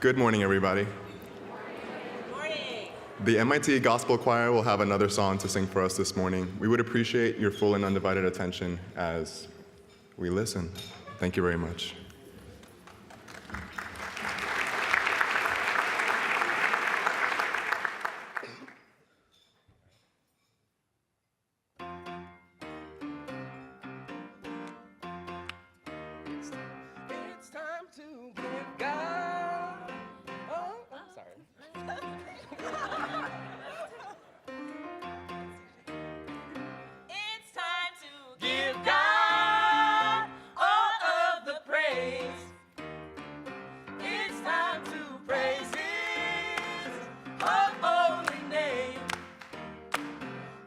Good morning, everybody. Good morning. The MIT Gospel Choir will have another song to sing for us this morning. We would appreciate your full and undivided attention as we listen. Thank you very much. It's time to give God. Oh, I'm sorry. It's time to give God all of the praise. It's time to praise His holy name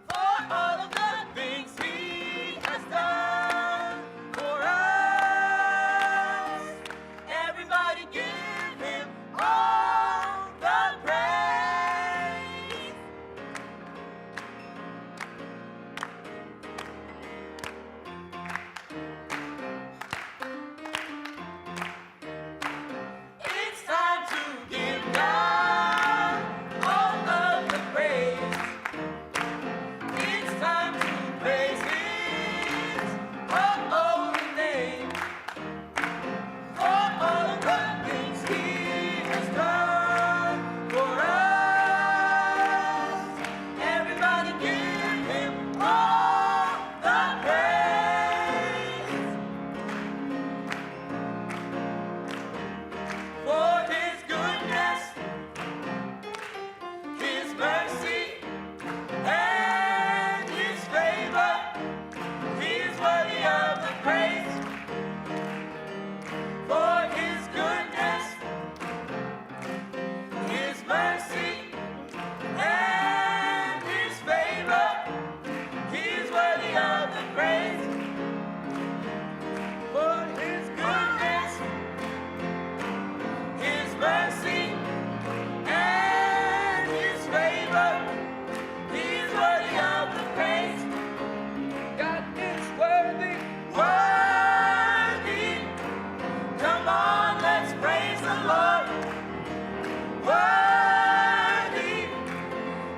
for all of the things He has done for us. Everybody give Him all the praise. It's time to give God all of the praise. It's time to praise His holy name for all of the things He has done for us. Everybody give Him all the praise. For His goodness, His mercy, and His favor, He is worthy of the praise. For His goodness, His mercy, and His favor, He is worthy of the praise. For His goodness, His mercy, and His favor, He is worthy of the praise. God is worthy. Worthy. Come on, let's praise the Lord. Worthy.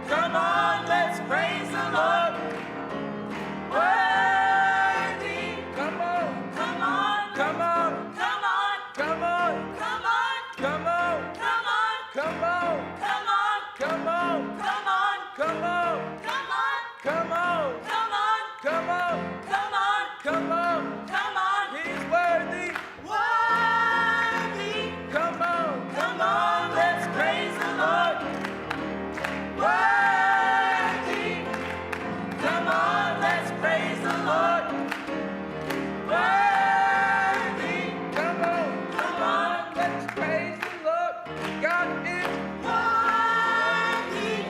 Come on, let's praise the Lord. Worthy. Come on, Come on, come on, come on, come on, come on, come on, come on, come on, come on, come on, come on, come on, come on, come on, come on, come on, come on, come on. come on. He's worthy. Worthy. Come on, Come on, let's praise the Lord. Worthy. Come on, let's praise the Lord. Worthy. come on, Come on, let's praise the Lord. God is worthy.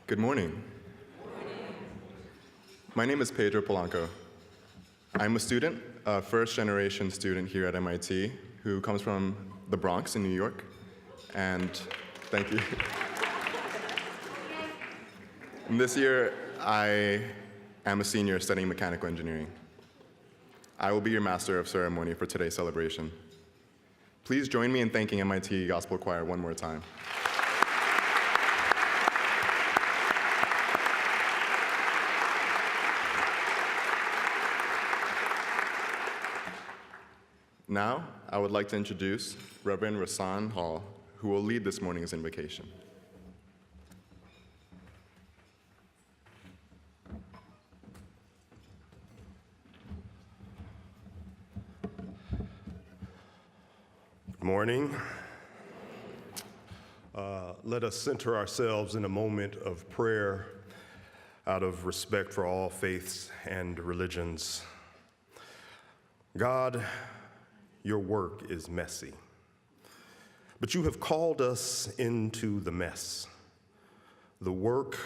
Good morning. My name is Pedro Polanco. I'm a student, a first-generation student here at MIT who comes from the Bronx in New York. And thank you. And this year, I am a senior studying mechanical engineering. I will be your master of ceremony for today's celebration. Please join me in thanking MIT Gospel Choir one more time. Now, I would like to introduce Reverend Rasan Hall, who will lead this morning's invocation. Good morning. Let us center ourselves in a moment of prayer out of respect for all faiths and religions. God, your work is messy. But you have called us into the mess. The work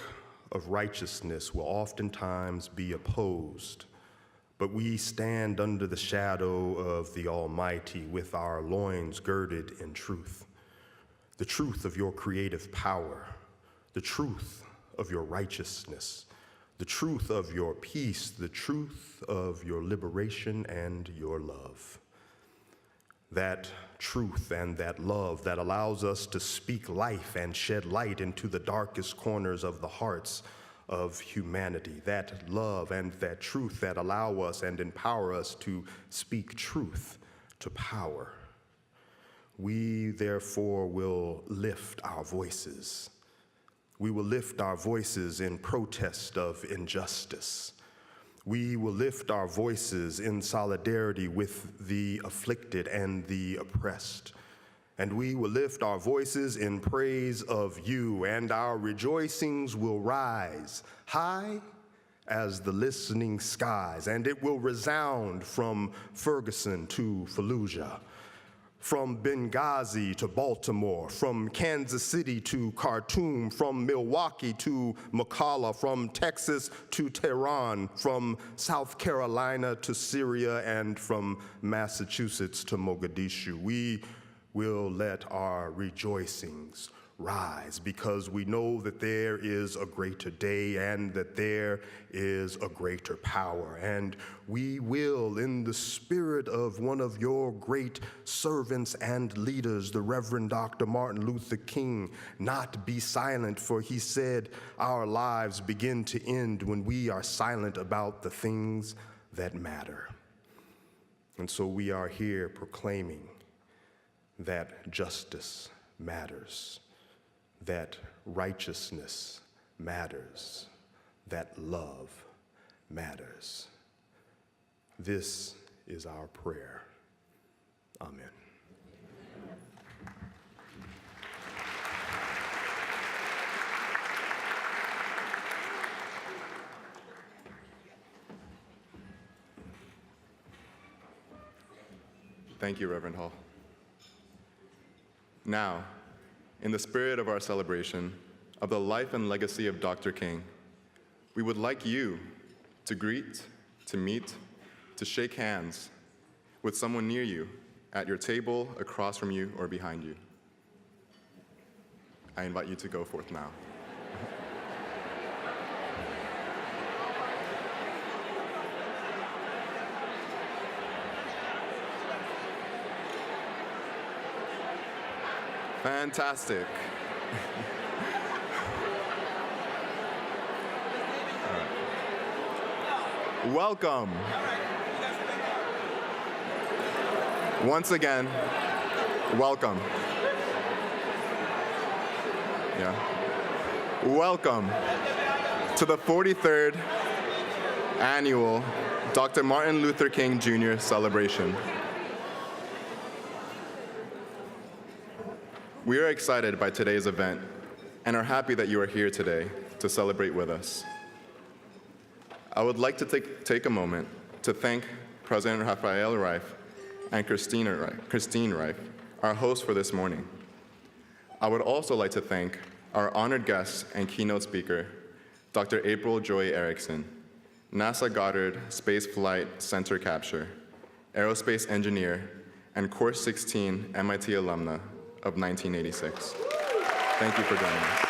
of righteousness will oftentimes be opposed, but we stand under the shadow of the Almighty with our loins girded in truth, the truth of your creative power, the truth of your righteousness, the truth of your peace, the truth of your liberation and your love. That truth and that love that allows us to speak life and shed light into the darkest corners of the hearts of humanity. That love and that truth that allow us and empower us to speak truth to power. We therefore will lift our voices. We will lift our voices in protest of injustice. We will lift our voices in solidarity with the afflicted and the oppressed. And we will lift our voices in praise of you, and our rejoicings will rise high as the listening skies, and it will resound from Ferguson to Fallujah, from Benghazi to Baltimore, from Kansas City to Khartoum, from Milwaukee to McCalla, from Texas to Tehran, from South Carolina to Syria, and from Massachusetts to Mogadishu. We will let our rejoicings rise because we know that there is a greater day and that there is a greater power. And we will, in the spirit of one of your great servants and leaders, the Reverend Dr. Martin Luther King, not be silent, for he said our lives begin to end when we are silent about the things that matter. And so we are here proclaiming that justice matters, that righteousness matters, that love matters. This is our prayer. Amen. Thank you, Reverend Hall. Now, in the spirit of our celebration of the life and legacy of Dr. King, we would like you to greet, to meet, to shake hands with someone near you, at your table, across from you, or behind you. I invite you to go forth now. Fantastic. All right. Welcome. Once again, welcome. Yeah. Welcome to the 43rd annual Dr. Martin Luther King Jr. celebration. We are excited by today's event and are happy that you are here today to celebrate with us. I would like to take a moment to thank President Rafael Reif and Christine Reif, our hosts for this morning. I would also like to thank our honored guest and keynote speaker, Dr. April Joy Erickson, NASA Goddard Space Flight Center capture, aerospace engineer, and Course 16 MIT alumna of 1986. Thank you for joining us.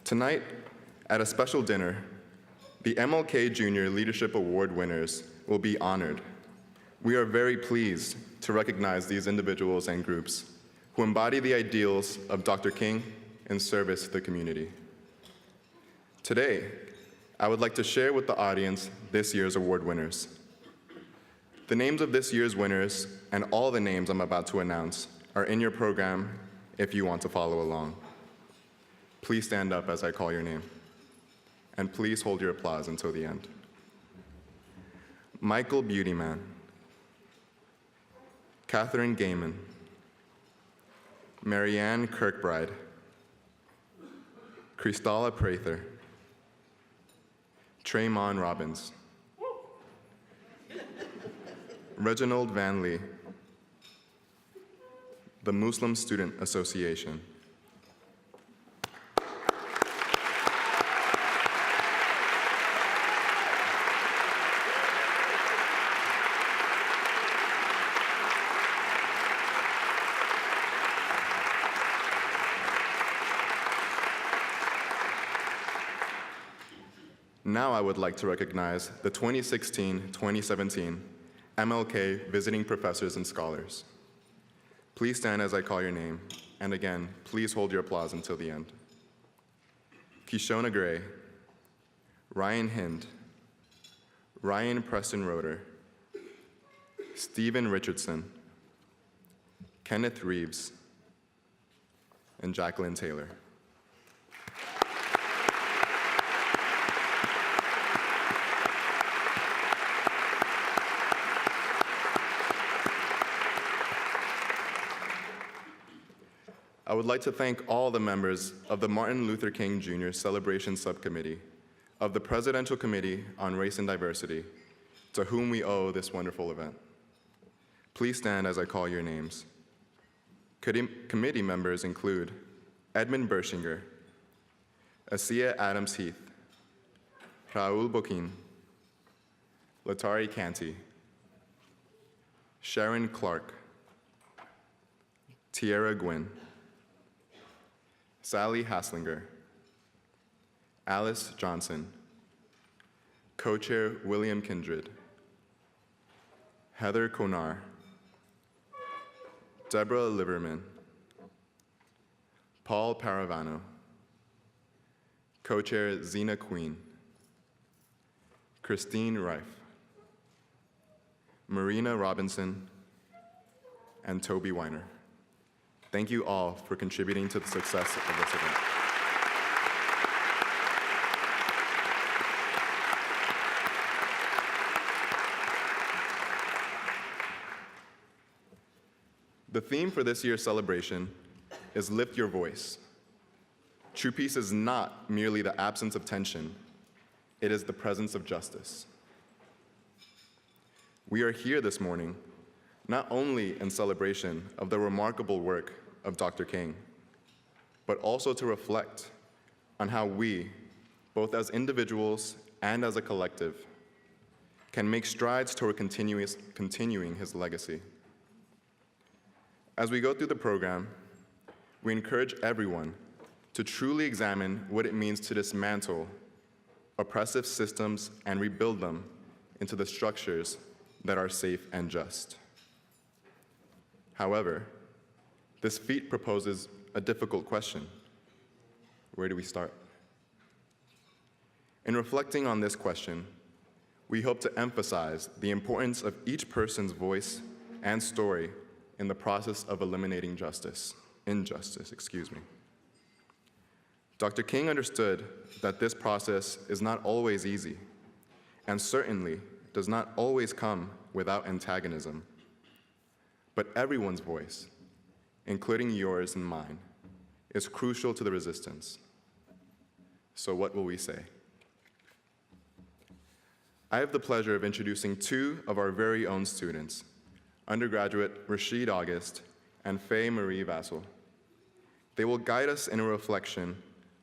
Tonight, at a special dinner, the MLK Junior Leadership Award winners will be honored. We are very pleased to recognize these individuals and groups who embody the ideals of Dr. King in service to the community. Today, I would like to share with the audience this year's award winners. The names of this year's winners and all the names I'm about to announce are in your program if you want to follow along. Please stand up as I call your name, and please hold your applause until the end. Michael Beautyman, Catherine Gaiman, Marianne Kirkbride, Kristalla Prather, Traymon Robbins. Reginald Van Lee, the Muslim Student Association. Now I would like to recognize the 2016-2017 MLK Visiting Professors and Scholars. Please stand as I call your name, and again, please hold your applause until the end. Kishona Gray, Ryan Hind, Ryan Preston Roeder, Stephen Richardson, Kenneth Reeves, and Jacqueline Taylor. I would like to thank all the members of the Martin Luther King Jr. Celebration Subcommittee of the Presidential Committee on Race and Diversity, to whom we owe this wonderful event. Please stand as I call your names. Committee members include Edmund Bershinger, Asiya Adams Heath, Raul Bokin, Latari Canty, Sharon Clark, Tierra Gwynn, Sally Haslinger, Alice Johnson, Co-Chair William Kindred, Heather Konar, Deborah Liverman, Paul Paravano, Co-Chair Zena Queen, Christine Reif, Marina Robinson, and Toby Weiner. Thank you all for contributing to the success of this event. The theme for this year's celebration is Lift Your Voice. True peace is not merely the absence of tension, it is the presence of justice. We are here this morning not only in celebration of the remarkable work of Dr. King, but also to reflect on how we, both as individuals and as a collective, can make strides toward continuing his legacy. As we go through the program, we encourage everyone to truly examine what it means to dismantle oppressive systems and rebuild them into the structures that are safe and just. However, this feat proposes a difficult question. Where do we start? In reflecting on this question, we hope to emphasize the importance of each person's voice and story in the process of eliminating injustice. Dr. King understood that this process is not always easy, and certainly does not always come without antagonism. But everyone's voice, including yours and mine, is crucial to the resistance. So what will we say? I have the pleasure of introducing two of our very own students, undergraduate Rashid August and Faye Marie Vassell. They will guide us in a reflection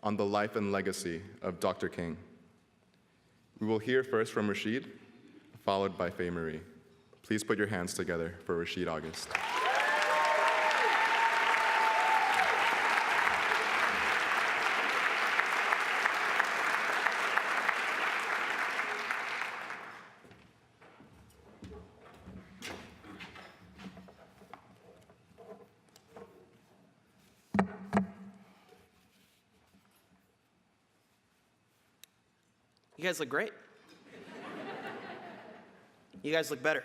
on the life and legacy of Dr. King. We will hear first from Rashid, followed by Faye Marie. Please put your hands together for Rashid August. You guys look great. You guys look better.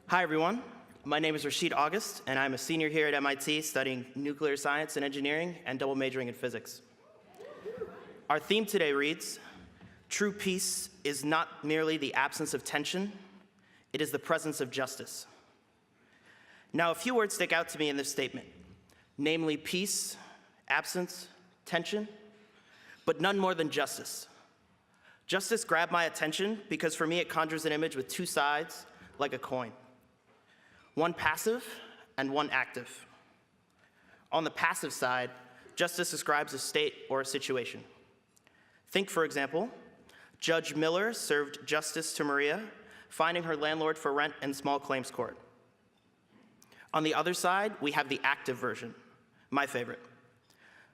Hi, everyone. My name is Rashid August, and I'm a senior here at MIT studying nuclear science and engineering and double majoring in physics. Our theme today reads, "True peace is not merely the absence of tension, it is the presence of justice." Now, a few words stick out to me in this statement, namely peace, absence, tension. but none more than justice. Justice grabbed my attention because for me it conjures an image with two sides like a coin, one passive and one active. On the passive side, justice describes a state or a situation. Think, for example, Judge Miller served justice to Maria, finding her landlord for rent in small claims court. On the other side, we have the active version, my favorite.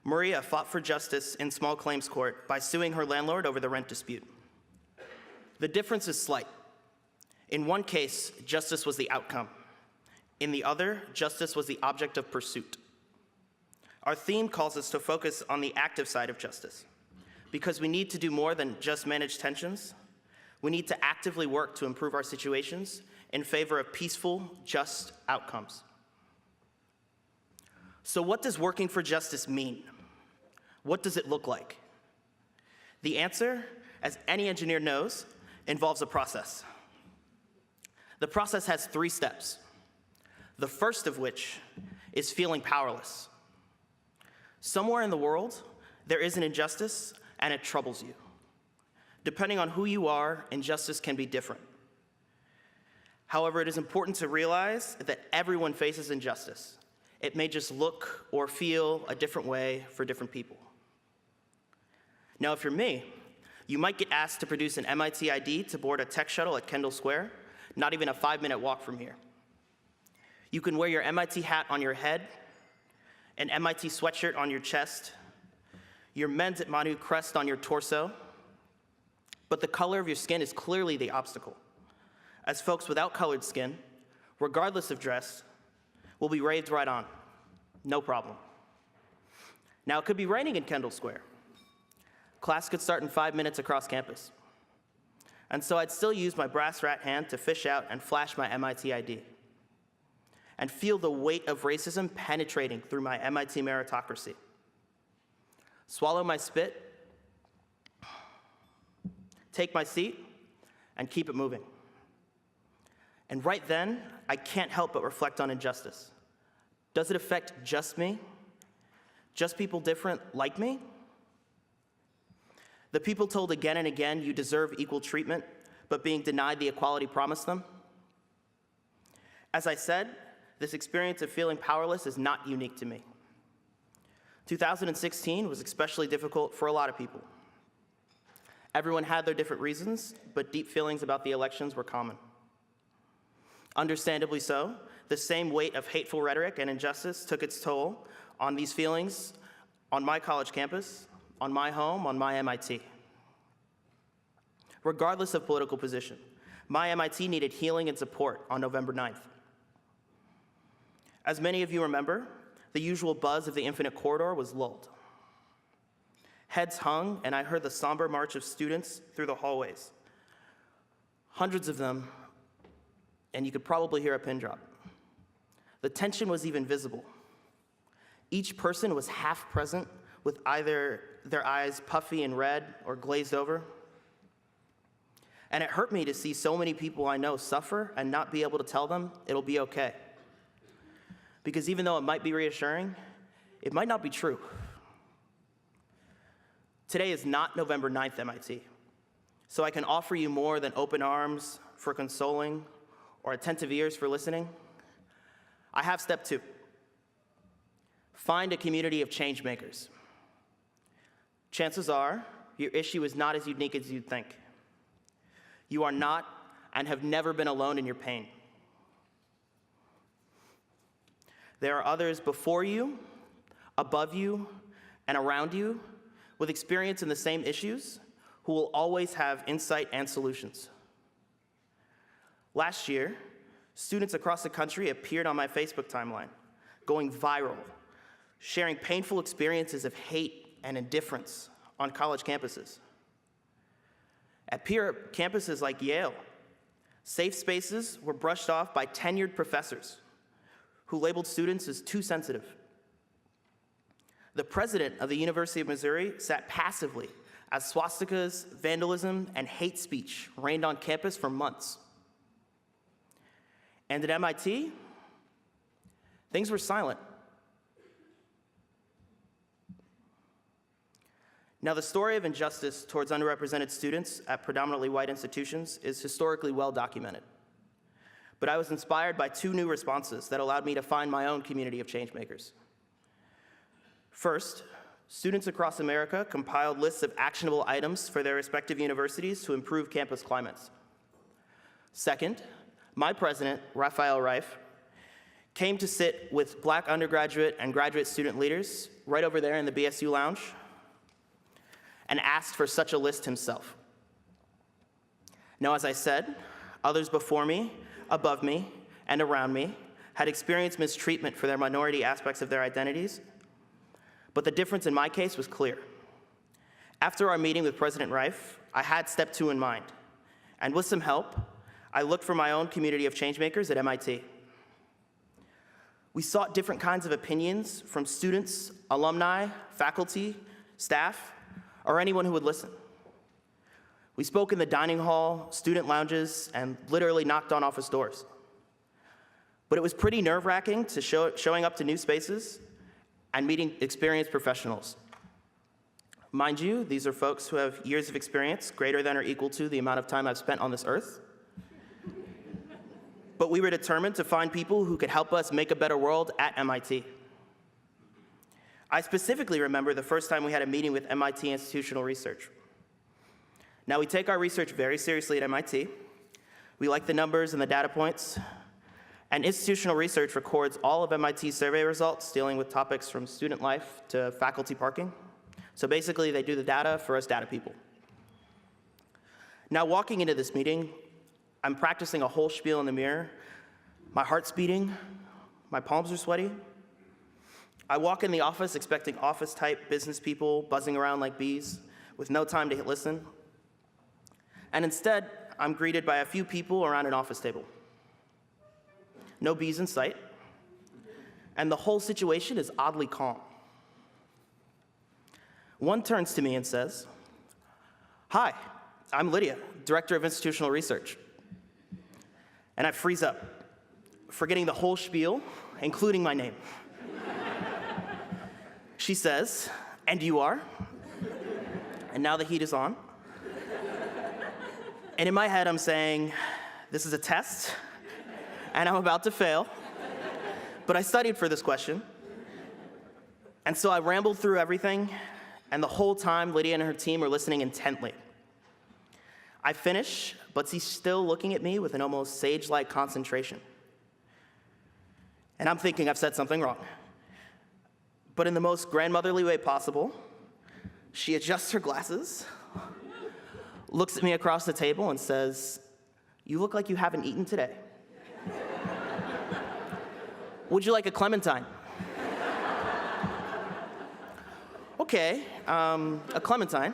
Maria fought for justice in small claims court by suing her landlord over the rent dispute. The difference is slight. In one case, justice was the outcome. In the other, justice was the object of pursuit. Our theme calls us to focus on the active side of justice, because we need to do more than just manage tensions. We need to actively work to improve our situations in favor of peaceful, just outcomes. So what does working for justice mean? What does it look like? The answer, as any engineer knows, involves a process. The process has 3 steps, the first of which is feeling powerless. Somewhere in the world, there is an injustice and it troubles you. Depending on who you are, injustice can be different. However, it is important to realize that everyone faces injustice. It may just look or feel a different way for different people. Now, if you're me, you might get asked to produce an MIT ID to board a tech shuttle at Kendall Square, not even a 5-minute walk from here. You can wear your MIT hat on your head, an MIT sweatshirt on your chest, your Men's at Manu crest on your torso, but the color of your skin is clearly the obstacle, as folks without colored skin, regardless of dress, will be waved right on, no problem. Now, it could be raining in Kendall Square. Class could start in 5 minutes across campus. And so I'd still use my brass rat hand to fish out and flash my MIT ID and feel the weight of racism penetrating through my MIT meritocracy. Swallow my spit, take my seat, and keep it moving. And right then, I can't help but reflect on injustice. Does it affect just me? Just people different like me? The people told again and again you deserve equal treatment, but being denied the equality promised them? As I said, this experience of feeling powerless is not unique to me. 2016 was especially difficult for a lot of people. Everyone had their different reasons, but deep feelings about the elections were common. Understandably so, the same weight of hateful rhetoric and injustice took its toll on these feelings on my college campus, on my home, on my MIT. Regardless of political position, my MIT needed healing and support on November 9th. As many of you remember, the usual buzz of the Infinite Corridor was lulled. Heads hung, and I heard the somber march of students through the hallways. Hundreds of them, and you could probably hear a pin drop. The tension was even visible. Each person was half present, with either their eyes puffy and red or glazed over. And it hurt me to see so many people I know suffer and not be able to tell them it'll be okay. Because even though it might be reassuring, it might not be true. Today is not November 9th, MIT, so I can offer you more than open arms for consoling or attentive ears for listening. I have step 2. Find a community of change makers. Chances are your issue is not as unique as you'd think. You are not and have never been alone in your pain. There are others before you, above you, and around you with experience in the same issues who will always have insight and solutions. Last year, students across the country appeared on my Facebook timeline, going viral, sharing painful experiences of hate and indifference on college campuses. At peer campuses like Yale, safe spaces were brushed off by tenured professors who labeled students as too sensitive. The president of the University of Missouri sat passively as swastikas, vandalism, and hate speech reigned on campus for months. And at MIT, things were silent. Now, the story of injustice towards underrepresented students at predominantly white institutions is historically well documented. But I was inspired by two new responses that allowed me to find my own community of changemakers. First, students across America compiled lists of actionable items for their respective universities to improve campus climates. Second, my president, Raphael Reif, came to sit with Black undergraduate and graduate student leaders right over there in the BSU lounge and asked for such a list himself. Now, as I said, others before me, above me, and around me had experienced mistreatment for their minority aspects of their identities, but the difference in my case was clear. After our meeting with President Reif, I had step 2 in mind, and with some help, I looked for my own community of changemakers at MIT. We sought different kinds of opinions from students, alumni, faculty, staff, or anyone who would listen. We spoke in the dining hall, student lounges, and literally knocked on office doors. But it was pretty nerve-wracking to showing up to new spaces and meeting experienced professionals. Mind you, these are folks who have years of experience greater than or equal to the amount of time I've spent on this earth. But we were determined to find people who could help us make a better world at MIT. I specifically remember the first time we had a meeting with MIT Institutional Research. Now, we take our research very seriously at MIT. We like the numbers and the data points. And institutional research records all of MIT's survey results dealing with topics from student life to faculty parking. So basically, they do the data for us data people. Now, walking into this meeting, I'm practicing a whole spiel in the mirror. My heart's beating, my palms are sweaty. I walk in the office expecting office-type business people buzzing around like bees with no time to listen. And instead, I'm greeted by a few people around an office table. No bees in sight, and the whole situation is oddly calm. One turns to me and says, "Hi, I'm Lydia, Director of Institutional Research." And I freeze up, forgetting the whole spiel, including my name. She says, "And you are?" And now the heat is on. And in my head, I'm saying, this is a test, and I'm about to fail, but I studied for this question. And so I rambled through everything, and the whole time, Lydia and her team were listening intently. I finish, but she's still looking at me with an almost sage-like concentration. And I'm thinking I've said something wrong. But in the most grandmotherly way possible, she adjusts her glasses, looks at me across the table, and says, "You look like you haven't eaten today. Would you like a clementine?" Okay, a clementine.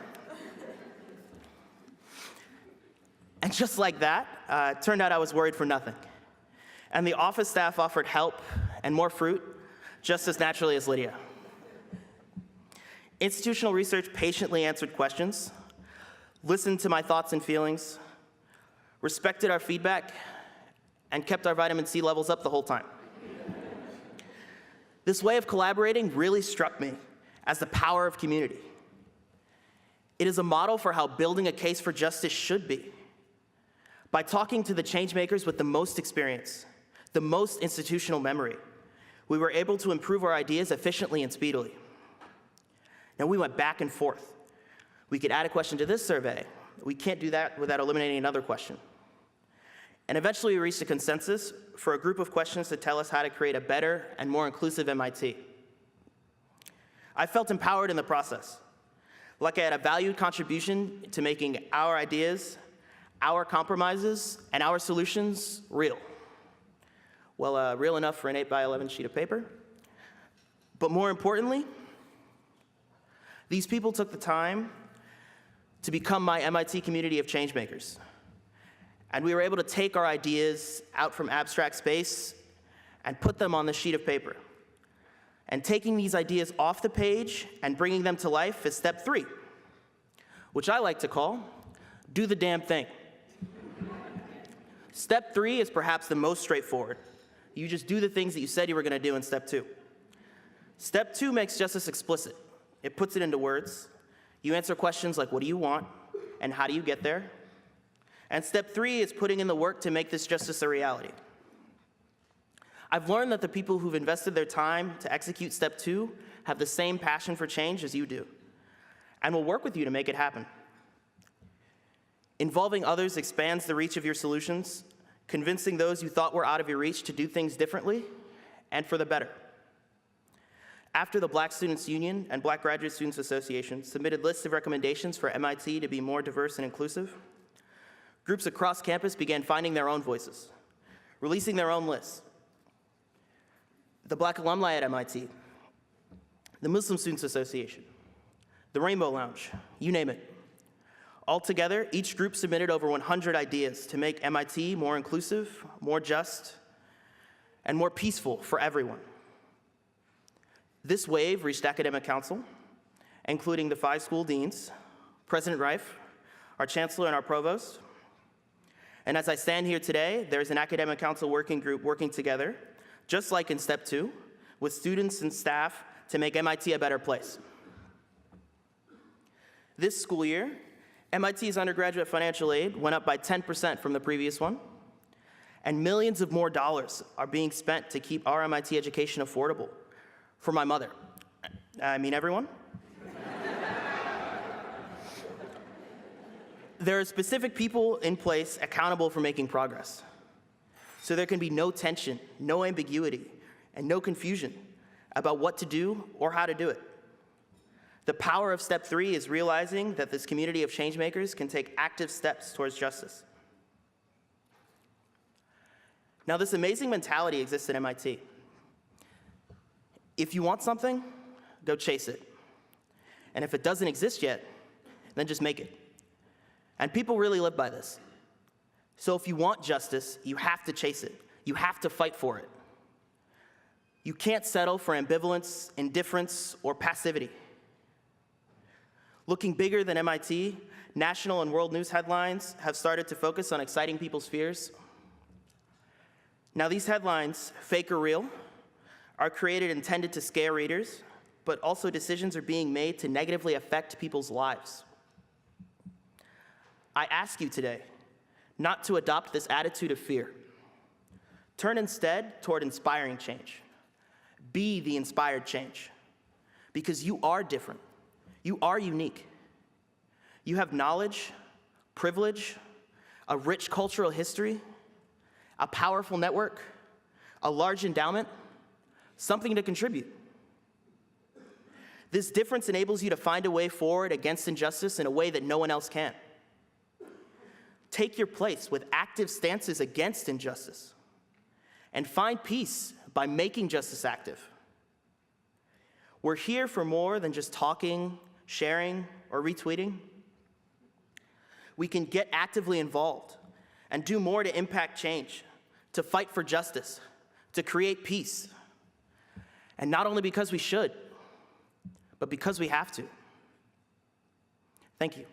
And just like that, it turned out I was worried for nothing. And the office staff offered help and more fruit just as naturally as Lydia. Institutional research patiently answered questions, listened to my thoughts and feelings, respected our feedback, and kept our vitamin C levels up the whole time. This way of collaborating really struck me as the power of community. It is a model for how building a case for justice should be. By talking to the changemakers with the most experience, the most institutional memory, we were able to improve our ideas efficiently and speedily. Now, we went back and forth. We could add a question to this survey. We can't do that without eliminating another question. And eventually, we reached a consensus for a group of questions to tell us how to create a better and more inclusive MIT. I felt empowered in the process, like I had a valued contribution to making our ideas, our compromises, and our solutions real. Well, real enough for an 8x11 sheet of paper. But more importantly, these people took the time to become my MIT community of changemakers. And we were able to take our ideas out from abstract space and put them on the sheet of paper. And taking these ideas off the page and bringing them to life is step 3, which I like to call, do the damn thing. Step 3 is perhaps the most straightforward. You just do the things that you said you were going to do in step 2. Step 2 makes justice explicit. It puts it into words, You answer questions like, what do you want, and how do you get there? And step 3 is putting in the work to make this justice a reality. I've learned that the people who've invested their time to execute step 2 have the same passion for change as you do, and will work with you to make it happen. Involving others expands the reach of your solutions, convincing those you thought were out of your reach to do things differently and for the better. After the Black Students Union and Black Graduate Students Association submitted lists of recommendations for MIT to be more diverse and inclusive, groups across campus began finding their own voices, releasing their own lists. The Black Alumni at MIT, the Muslim Students Association, the Rainbow Lounge, you name it. Altogether, each group submitted over 100 ideas to make MIT more inclusive, more just, and more peaceful for everyone. This wave reached Academic Council, including the 5 school deans, President Reif, our chancellor, and our provost. And as I stand here today, there's an Academic Council working group working together, just like in step 2, with students and staff to make MIT a better place. This school year, MIT's undergraduate financial aid went up by 10% from the previous one, and millions of more dollars are being spent to keep our MIT education affordable for my mother. I mean everyone. There are specific people in place accountable for making progress, so there can be no tension, no ambiguity, and no confusion about what to do or how to do it. The power of step 3 is realizing that this community of changemakers can take active steps towards justice. Now, this amazing mentality exists at MIT. If you want something, go chase it. And if it doesn't exist yet, then just make it. And people really live by this. So if you want justice, you have to chase it. You have to fight for it. You can't settle for ambivalence, indifference, or passivity. Looking bigger than MIT, national and world news headlines have started to focus on exciting people's fears. Now, these headlines, fake or real, are created intended to scare readers, but also decisions are being made to negatively affect people's lives. I ask you today not to adopt this attitude of fear. Turn instead toward inspiring change. Be the inspired change, because you are different. You are unique. You have knowledge, privilege, a rich cultural history, a powerful network, a large endowment, something to contribute. This difference enables you to find a way forward against injustice in a way that no one else can. Take your place with active stances against injustice, and find peace by making justice active. We're here for more than just talking, sharing, or retweeting. We can get actively involved and do more to impact change, to fight for justice, to create peace. And not only because we should, but because we have to. Thank you.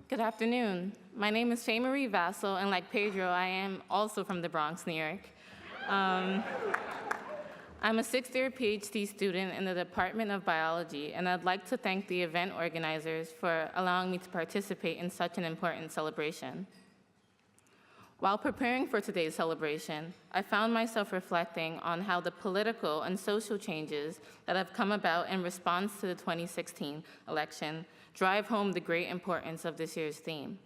Good afternoon. My name is Faye Marie Vassell, and like Pedro, I am also from the Bronx, New York. I'm a 6th-year PhD student in the Department of Biology, and I'd like to thank the event organizers for allowing me to participate in such an important celebration. While preparing for today's celebration, I found myself reflecting on how the political and social changes that have come about in response to the 2016 election drive home the great importance of this year's theme.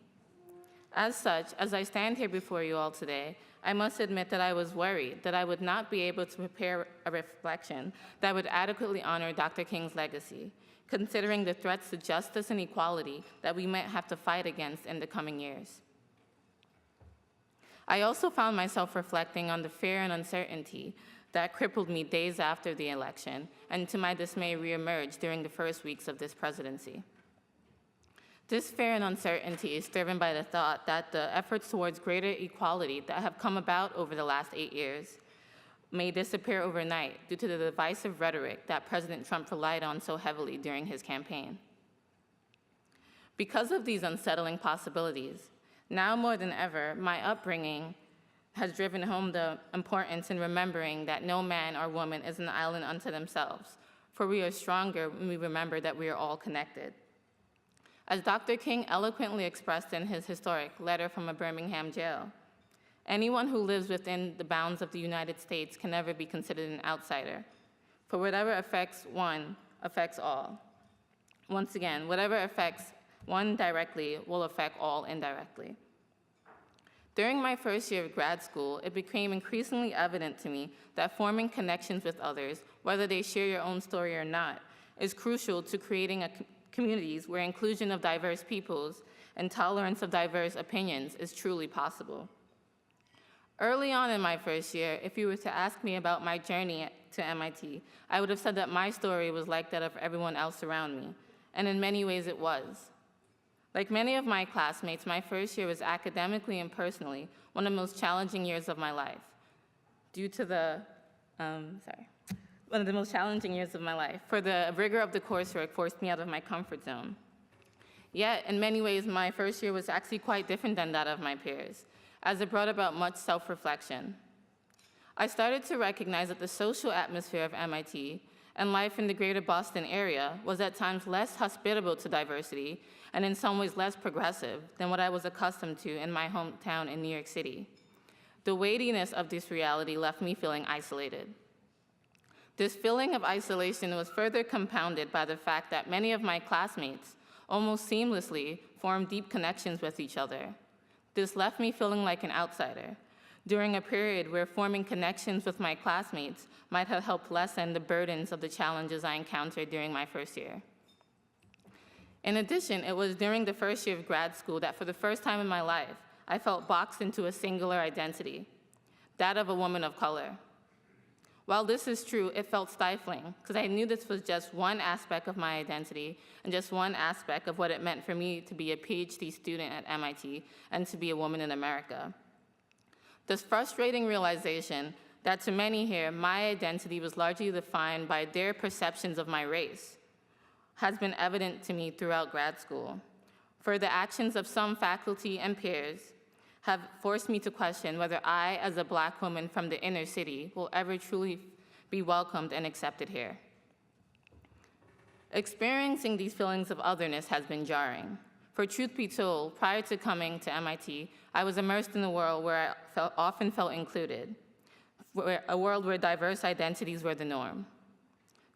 As such, as I stand here before you all today, I must admit that I was worried that I would not be able to prepare a reflection that would adequately honor Dr. King's legacy, considering the threats to justice and equality that we might have to fight against in the coming years. I also found myself reflecting on the fear and uncertainty that crippled me days after the election, and to my dismay reemerged during the first weeks of this presidency. This fear and uncertainty is driven by the thought that the efforts towards greater equality that have come about over the last 8 years may disappear overnight due to the divisive rhetoric that President Trump relied on so heavily during his campaign. Because of these unsettling possibilities, now more than ever, my upbringing has driven home the importance in remembering that no man or woman is an island unto themselves, for we are stronger when we remember that we are all connected. As Dr. King eloquently expressed in his historic letter from a Birmingham jail, anyone who lives within the bounds of the United States can never be considered an outsider, for whatever affects one affects all. Once again, whatever affects one directly will affect all indirectly. During my first year of grad school, it became increasingly evident to me that forming connections with others, whether they share your own story or not, is crucial to creating communities where inclusion of diverse peoples and tolerance of diverse opinions is truly possible. Early on in my first year, if you were to ask me about my journey to MIT, I would have said that my story was like that of everyone else around me, and in many ways it was. Like many of my classmates, my first year was academically and personally one of the most challenging years of my life. One of the most challenging years of my life, for the rigor of the coursework forced me out of my comfort zone. Yet, in many ways, my first year was actually quite different than that of my peers, as it brought about much self-reflection. I started to recognize that the social atmosphere of MIT and life in the greater Boston area was at times less hospitable to diversity and in some ways less progressive than what I was accustomed to in my hometown in New York City. The weightiness of this reality left me feeling isolated. This feeling of isolation was further compounded by the fact that many of my classmates almost seamlessly formed deep connections with each other. This left me feeling like an outsider, during a period where forming connections with my classmates might have helped lessen the burdens of the challenges I encountered during my first year. In addition, it was during the first year of grad school that for the first time in my life, I felt boxed into a singular identity, that of a woman of color. While this is true, it felt stifling, because I knew this was just one aspect of my identity and just one aspect of what it meant for me to be a PhD student at MIT and to be a woman in America. This frustrating realization that to many here, my identity was largely defined by their perceptions of my race has been evident to me throughout grad school. For the actions of some faculty and peers have forced me to question whether I, as a Black woman from the inner city, will ever truly be welcomed and accepted here. Experiencing these feelings of otherness has been jarring. For truth be told, prior to coming to MIT, I was immersed in a world where I often felt included, a world where diverse identities were the norm.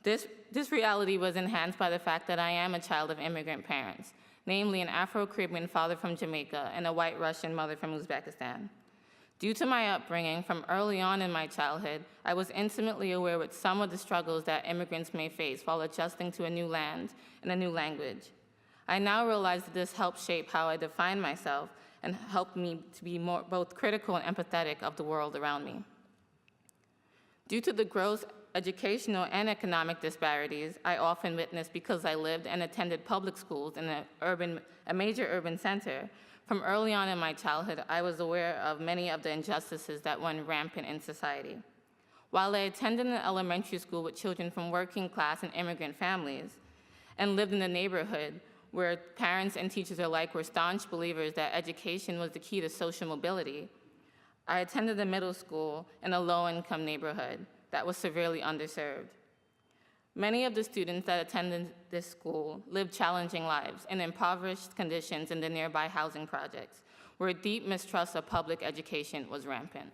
This reality was enhanced by the fact that I am a child of immigrant parents, namely an Afro-Caribbean father from Jamaica and a white Russian mother from Uzbekistan. Due to my upbringing from early on in my childhood, I was intimately aware with some of the struggles that immigrants may face while adjusting to a new land and a new language. I now realize that this helped shape how I define myself and helped me to be both critical and empathetic of the world around me. Due to the gross educational and economic disparities I often witnessed because I lived and attended public schools in a major urban center, from early on in my childhood, I was aware of many of the injustices that run rampant in society. While I attended an elementary school with children from working class and immigrant families, and lived in a neighborhood where parents and teachers alike were staunch believers that education was the key to social mobility, I attended a middle school in a low-income neighborhood that was severely underserved. Many of the students that attended this school lived challenging lives in impoverished conditions in the nearby housing projects, where deep mistrust of public education was rampant.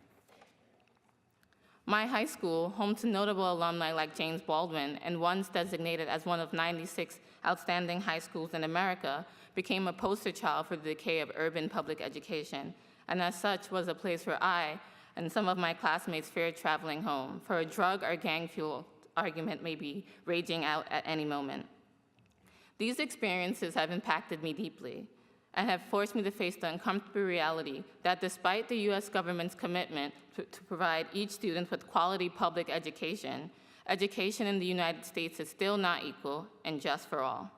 My high school, home to notable alumni like James Baldwin and once designated as one of 96 outstanding high schools in America, became a poster child for the decay of urban public education, and as such was a place where I and some of my classmates feared traveling home, for a drug or gang-fueled argument may be raging out at any moment. These experiences have impacted me deeply and have forced me to face the uncomfortable reality that despite the US government's commitment to provide each student with quality public education, education in the United States is still not equal and just for all.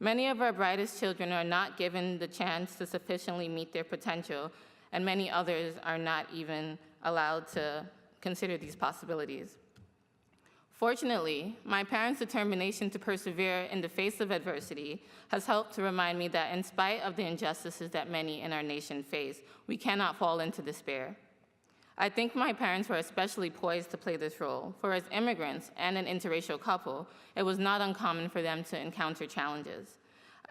Many of our brightest children are not given the chance to sufficiently meet their potential, and many others are not even allowed to consider these possibilities. Fortunately, my parents' determination to persevere in the face of adversity has helped to remind me that in spite of the injustices that many in our nation face, we cannot fall into despair. I think my parents were especially poised to play this role, for as immigrants and an interracial couple, it was not uncommon for them to encounter challenges.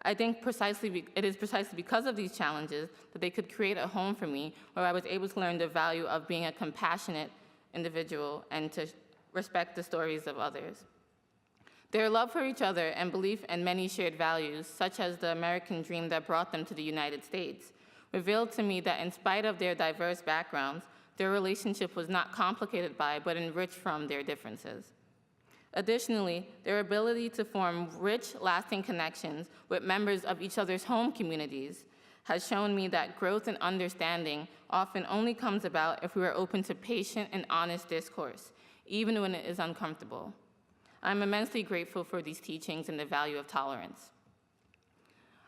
I think it is precisely because of these challenges that they could create a home for me where I was able to learn the value of being a compassionate individual and to respect the stories of others. Their love for each other and belief in many shared values, such as the American dream that brought them to the United States, revealed to me that in spite of their diverse backgrounds, their relationship was not complicated by, but enriched from their differences. Additionally, their ability to form rich, lasting connections with members of each other's home communities has shown me that growth and understanding often only comes about if we are open to patient and honest discourse, even when it is uncomfortable. I'm immensely grateful for these teachings and the value of tolerance.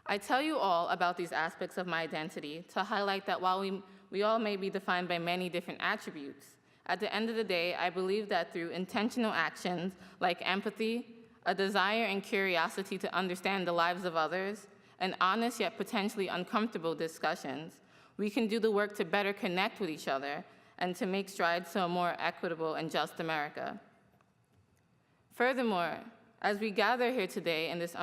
I tell you all about these aspects of my identity to highlight that while we all may be defined by many different attributes, at the end of the day, I believe that through intentional actions like empathy, a desire and curiosity to understand the lives of others, and honest yet potentially uncomfortable discussions, we can do the work to better connect with each other and to make strides to a more equitable and just America. Furthermore, as we gather here today in this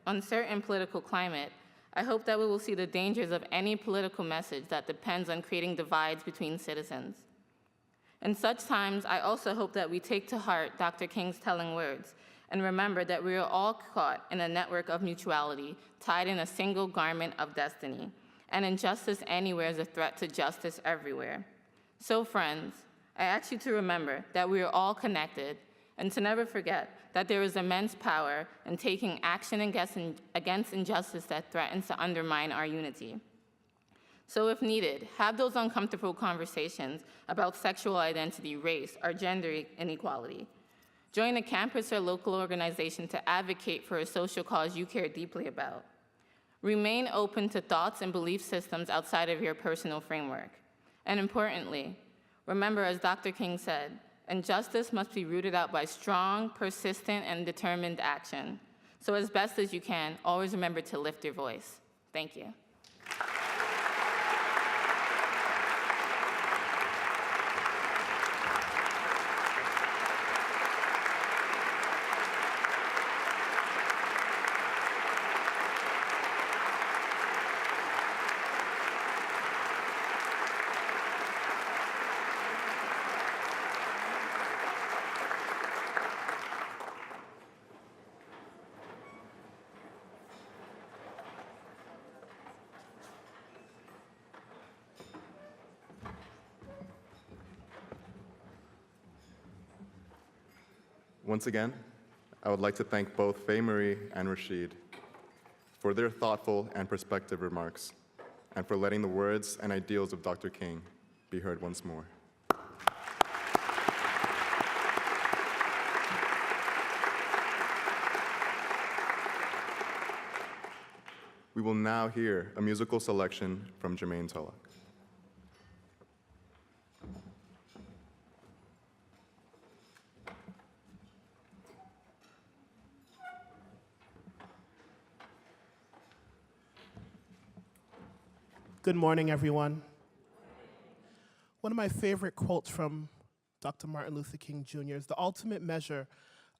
uncertain political climate, I hope that we will see the dangers of any political message that depends on creating divides between citizens. In such times, I also hope that we take to heart Dr. King's telling words and remember that we are all caught in a network of mutuality, tied in a single garment of destiny, and injustice anywhere is a threat to justice everywhere. So friends, I ask you to remember that we are all connected and to never forget that there is immense power in taking action against injustice that threatens to undermine our unity. So if needed, have those uncomfortable conversations about sexual identity, race, or gender inequality. Join a campus or local organization to advocate for a social cause you care deeply about. Remain open to thoughts and belief systems outside of your personal framework. And importantly, remember, as Dr. King said, injustice must be rooted out by strong, persistent, and determined action. So as best as you can, always remember to lift your voice. Thank you. Once again, I would like to thank both Faye Marie and Rashid for their thoughtful and perspective remarks, and for letting the words and ideals of Dr. King be heard once more. We will now hear a musical selection from Jermaine Tulloch. Good morning, everyone. One of my favorite quotes from Dr. Martin Luther King Jr. is, "The ultimate measure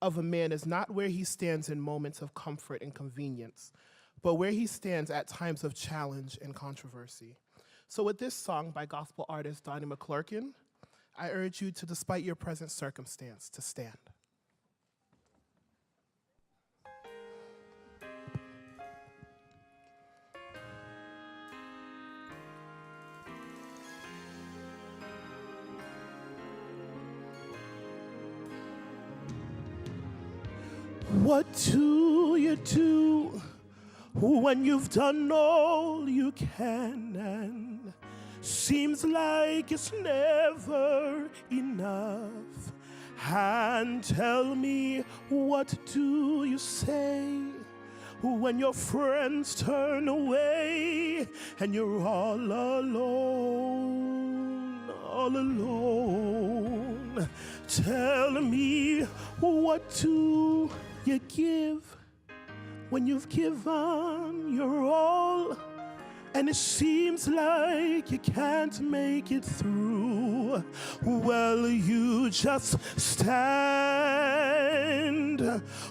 of a man is not where he stands in moments of comfort and convenience, but where he stands at times of challenge and controversy." So with this song by gospel artist Donnie McClurkin, I urge you to, despite your present circumstance, to stand. What do you do when you've done all you can and seems like it's never enough? And tell me, what do you say when your friends turn away and you're all alone, all alone? Tell me, what do you give when you've given your all and it seems like you can't make it through? Well, you just stand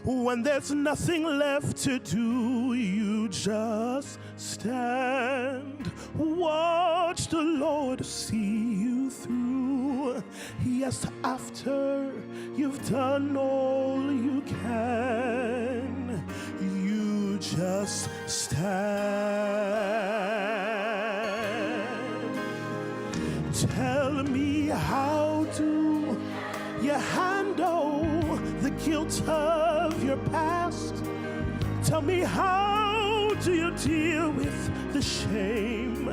when there's nothing left to do. You just stand. Watch the Lord see you through. Yes, after you've done all you can, you just stand. Tell me, how do you handle the guilt of your past? Tell me, how do you deal with the shame?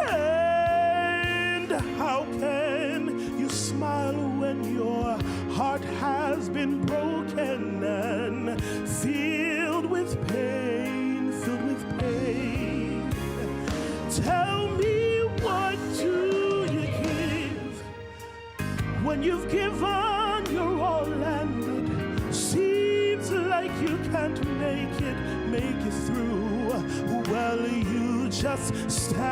And how can you smile when your heart has been broken and filled with pain, filled with pain? Tell me, what do you give when you've given your all and it seems like you can't make it through? Well, you just stand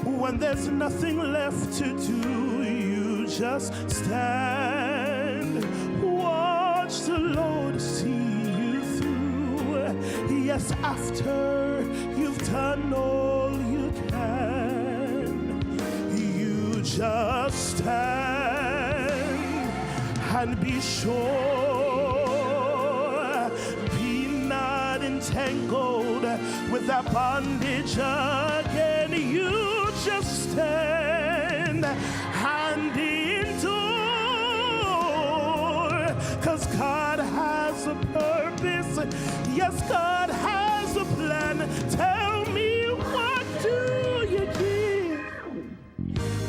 when there's nothing left to do. You just stand. Watch the Lord see you through. Yes, after you've done all you can, you just stand. And be sure, be not entangled with that bondage again. You just stand and endure, 'cause God has a purpose. Yes, God has a plan. Tell me, what do you give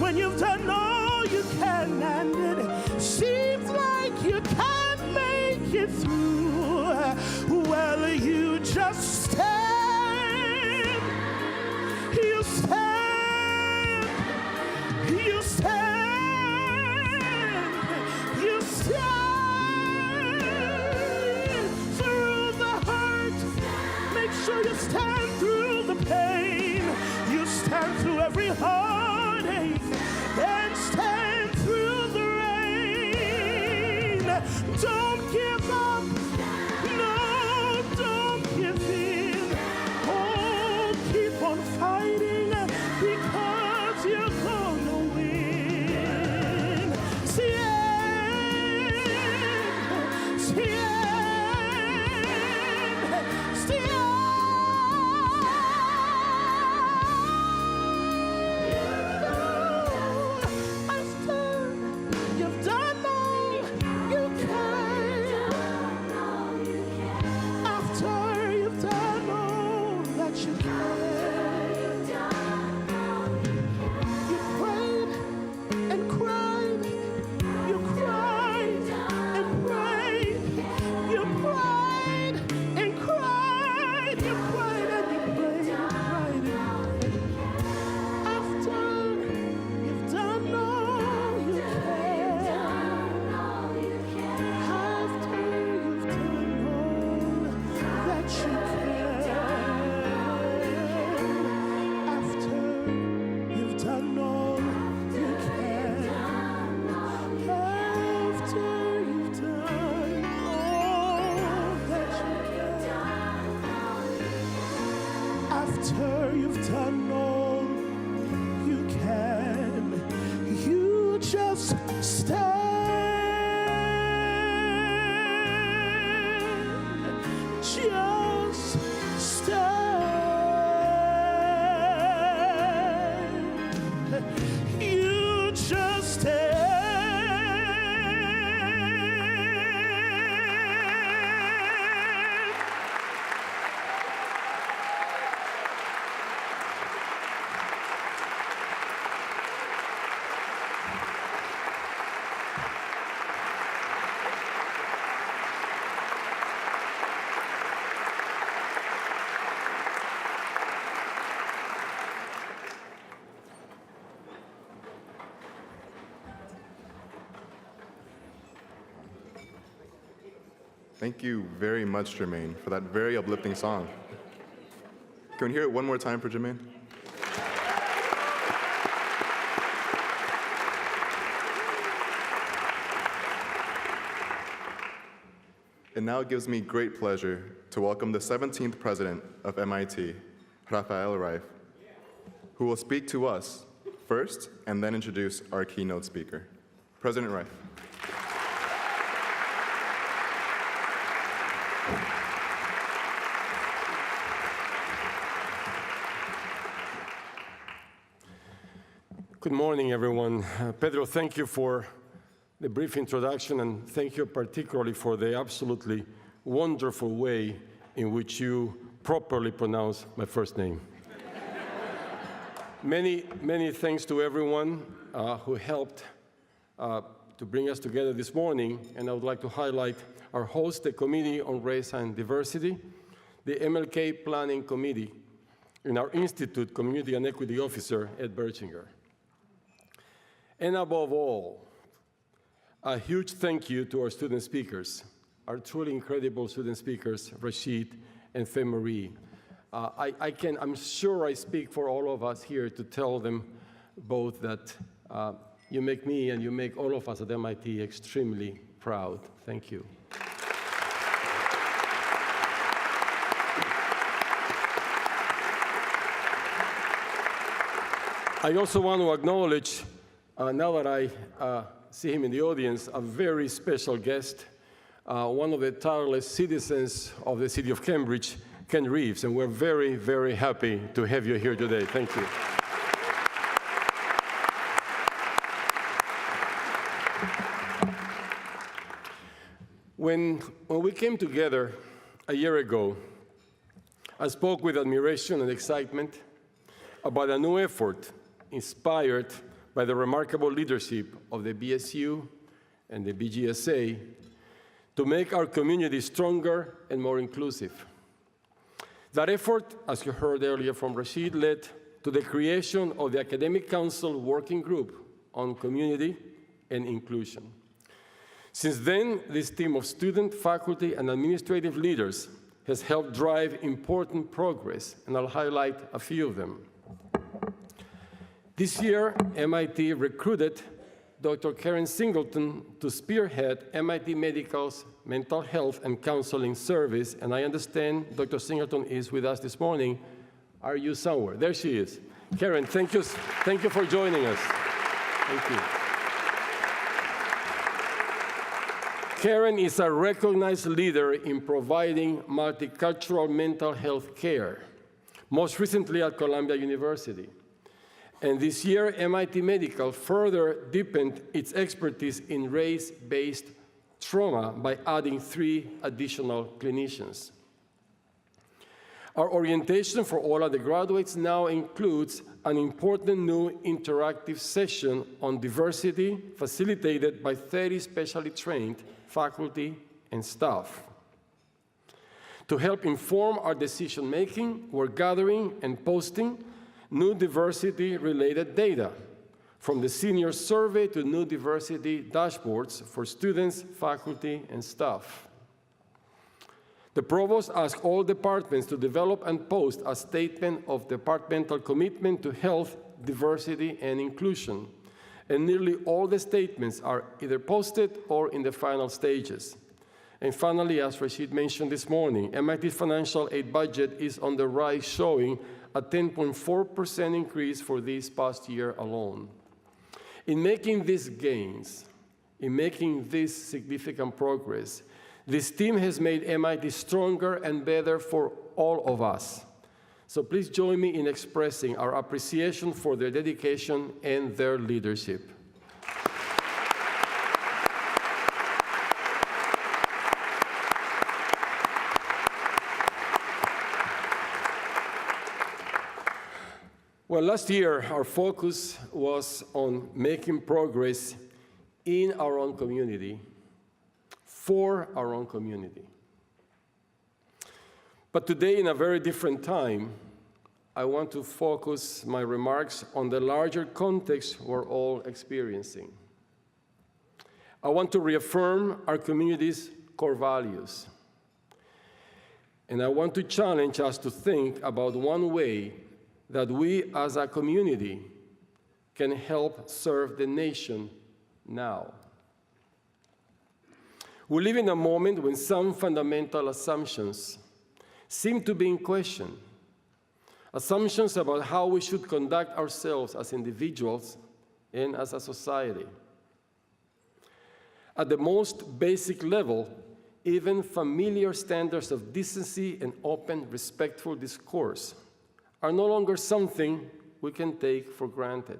when you've done all you can and it seems like you can't make it through? Well, you just stand. You stand. You stand. You stand through the hurt. Make sure you stand through the pain. You stand through every heartache and stand through the rain. Don't give up. No, don't give in. Oh, keep on fighting because you're gonna win. Stand, stand, stand. After you've done all you can, after you've done all that you can, you prayed and cried, you cried and prayed, you cried and cried, you cried and you prayed and cried and after you've done all you can, after you've done all that you can, after you've done all you can, after you've done all that you can, after you've done all you can, You just stand. Thank you very much, Jermaine, for that very uplifting song. Can we hear it one more time for Jermaine? It now gives me great pleasure to welcome the 17th president of MIT, Rafael Reif, who will speak to us first and then introduce our keynote speaker. President Reif. Good morning, everyone. Pedro, thank you for the brief introduction, and thank you particularly for the absolutely wonderful way in which you properly pronounce my first name. Many thanks to everyone who helped to bring us together this morning, and I would like to highlight our host, the Committee on Race and Diversity, the MLK Planning Committee, and our Institute Community and Equity Officer, Ed Berchinger. And above all, a huge thank you to our student speakers, our truly incredible student speakers, Rashid and Faye-Marie. I'm sure I speak for all of us here to tell them both that you make me and you make all of us at MIT extremely proud. Thank you. I also want to acknowledge, now that I see him in the audience, a very special guest, one of the tireless citizens of the city of Cambridge, Ken Reeves, and we're very, very happy to have you here today. Thank you. When we came together a year ago, I spoke with admiration and excitement about a new effort inspired by the remarkable leadership of the BSU and the BGSA to make our community stronger and more inclusive. That effort, as you heard earlier from Rashid, led to the creation of the Academic Council Working Group on Community and Inclusion. Since then, this team of student, faculty, and administrative leaders has helped drive important progress, and I'll highlight a few of them. This year, MIT recruited Dr. Karen Singleton to spearhead MIT Medical's mental health and counseling service, and I understand Dr. Singleton is with us this morning. Are you somewhere? There she is. Karen, thank you for joining us. Thank you. Karen is a recognized leader in providing multicultural mental health care, most recently at Columbia University. And this year, MIT Medical further deepened its expertise in race-based trauma by adding 3 additional clinicians. Our orientation for all of the graduates now includes an important new interactive session on diversity facilitated by 30 specially trained faculty and staff. To help inform our decision-making, we're gathering and posting new diversity-related data, from the senior survey to new diversity dashboards for students, faculty, and staff. The provost asked all departments to develop and post a statement of departmental commitment to health, diversity, and inclusion. And nearly all the statements are either posted or in the final stages. And finally, as Rashid mentioned this morning, MIT's financial aid budget is on the rise, showing a 10.4% increase for this past year alone. In making these gains, in making this significant progress, this team has made MIT stronger and better for all of us. So please join me in expressing our appreciation for their dedication and their leadership. Well, last year, our focus was on making progress in our own community, for our own community. But today, in a very different time, I want to focus my remarks on the larger context we're all experiencing. I want to reaffirm our community's core values. And I want to challenge us to think about one way that we as a community can help serve the nation now. We live in a moment when some fundamental assumptions seem to be in question. Assumptions about how we should conduct ourselves as individuals and as a society. At the most basic level, even familiar standards of decency and open, respectful discourse are no longer something we can take for granted.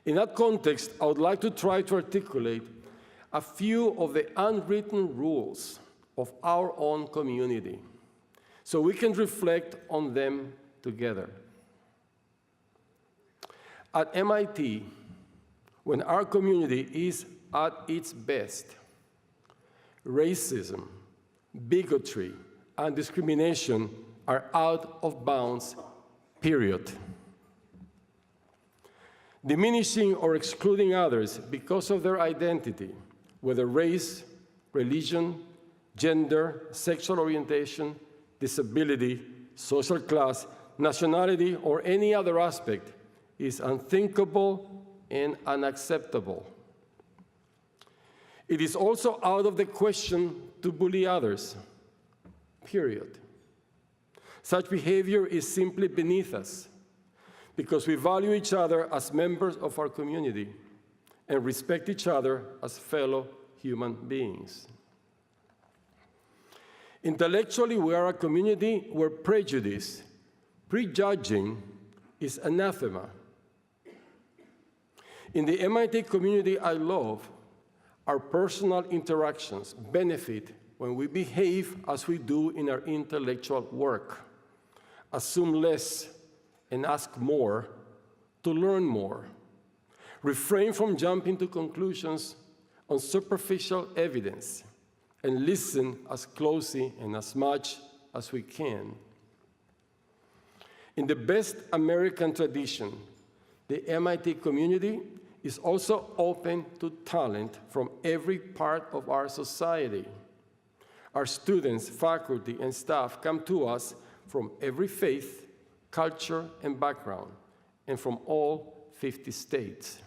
In that context, I would like to try to articulate a few of the unwritten rules of our own community so we can reflect on them together. At MIT, when our community is at its best, racism, bigotry, and discrimination are out of bounds, period. Diminishing or excluding others because of their identity, whether race, religion, gender, sexual orientation, disability, social class, nationality, or any other aspect, is unthinkable and unacceptable. It is also out of the question to bully others, period. Such behavior is simply beneath us because we value each other as members of our community and respect each other as fellow human beings. Intellectually, we are a community where prejudice, prejudging, is anathema. In the MIT community I love, our personal interactions benefit when we behave as we do in our intellectual work. Assume less and ask more to learn more. Refrain from jumping to conclusions on superficial evidence and listen as closely and as much as we can. In the best American tradition, the MIT community is also open to talent from every part of our society. Our students, faculty, and staff come to us from every faith, culture, and background, and from all 50 states.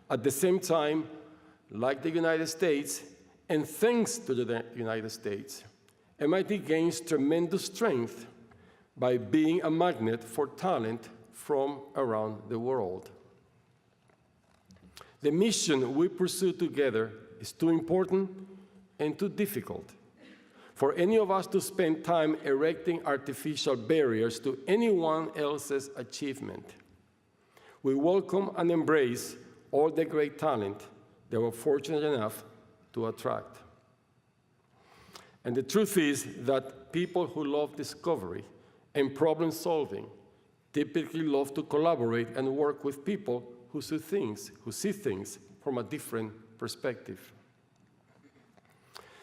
At the same time, like the United States, and thanks to the United States, MIT gains tremendous strength by being a magnet for talent from around the world. The mission we pursue together is too important and too difficult for any of us to spend time erecting artificial barriers to anyone else's achievement. We welcome and embrace all the great talent that we're fortunate enough to attract. And the truth is that people who love discovery and problem solving typically love to collaborate and work with people who see things from a different perspective.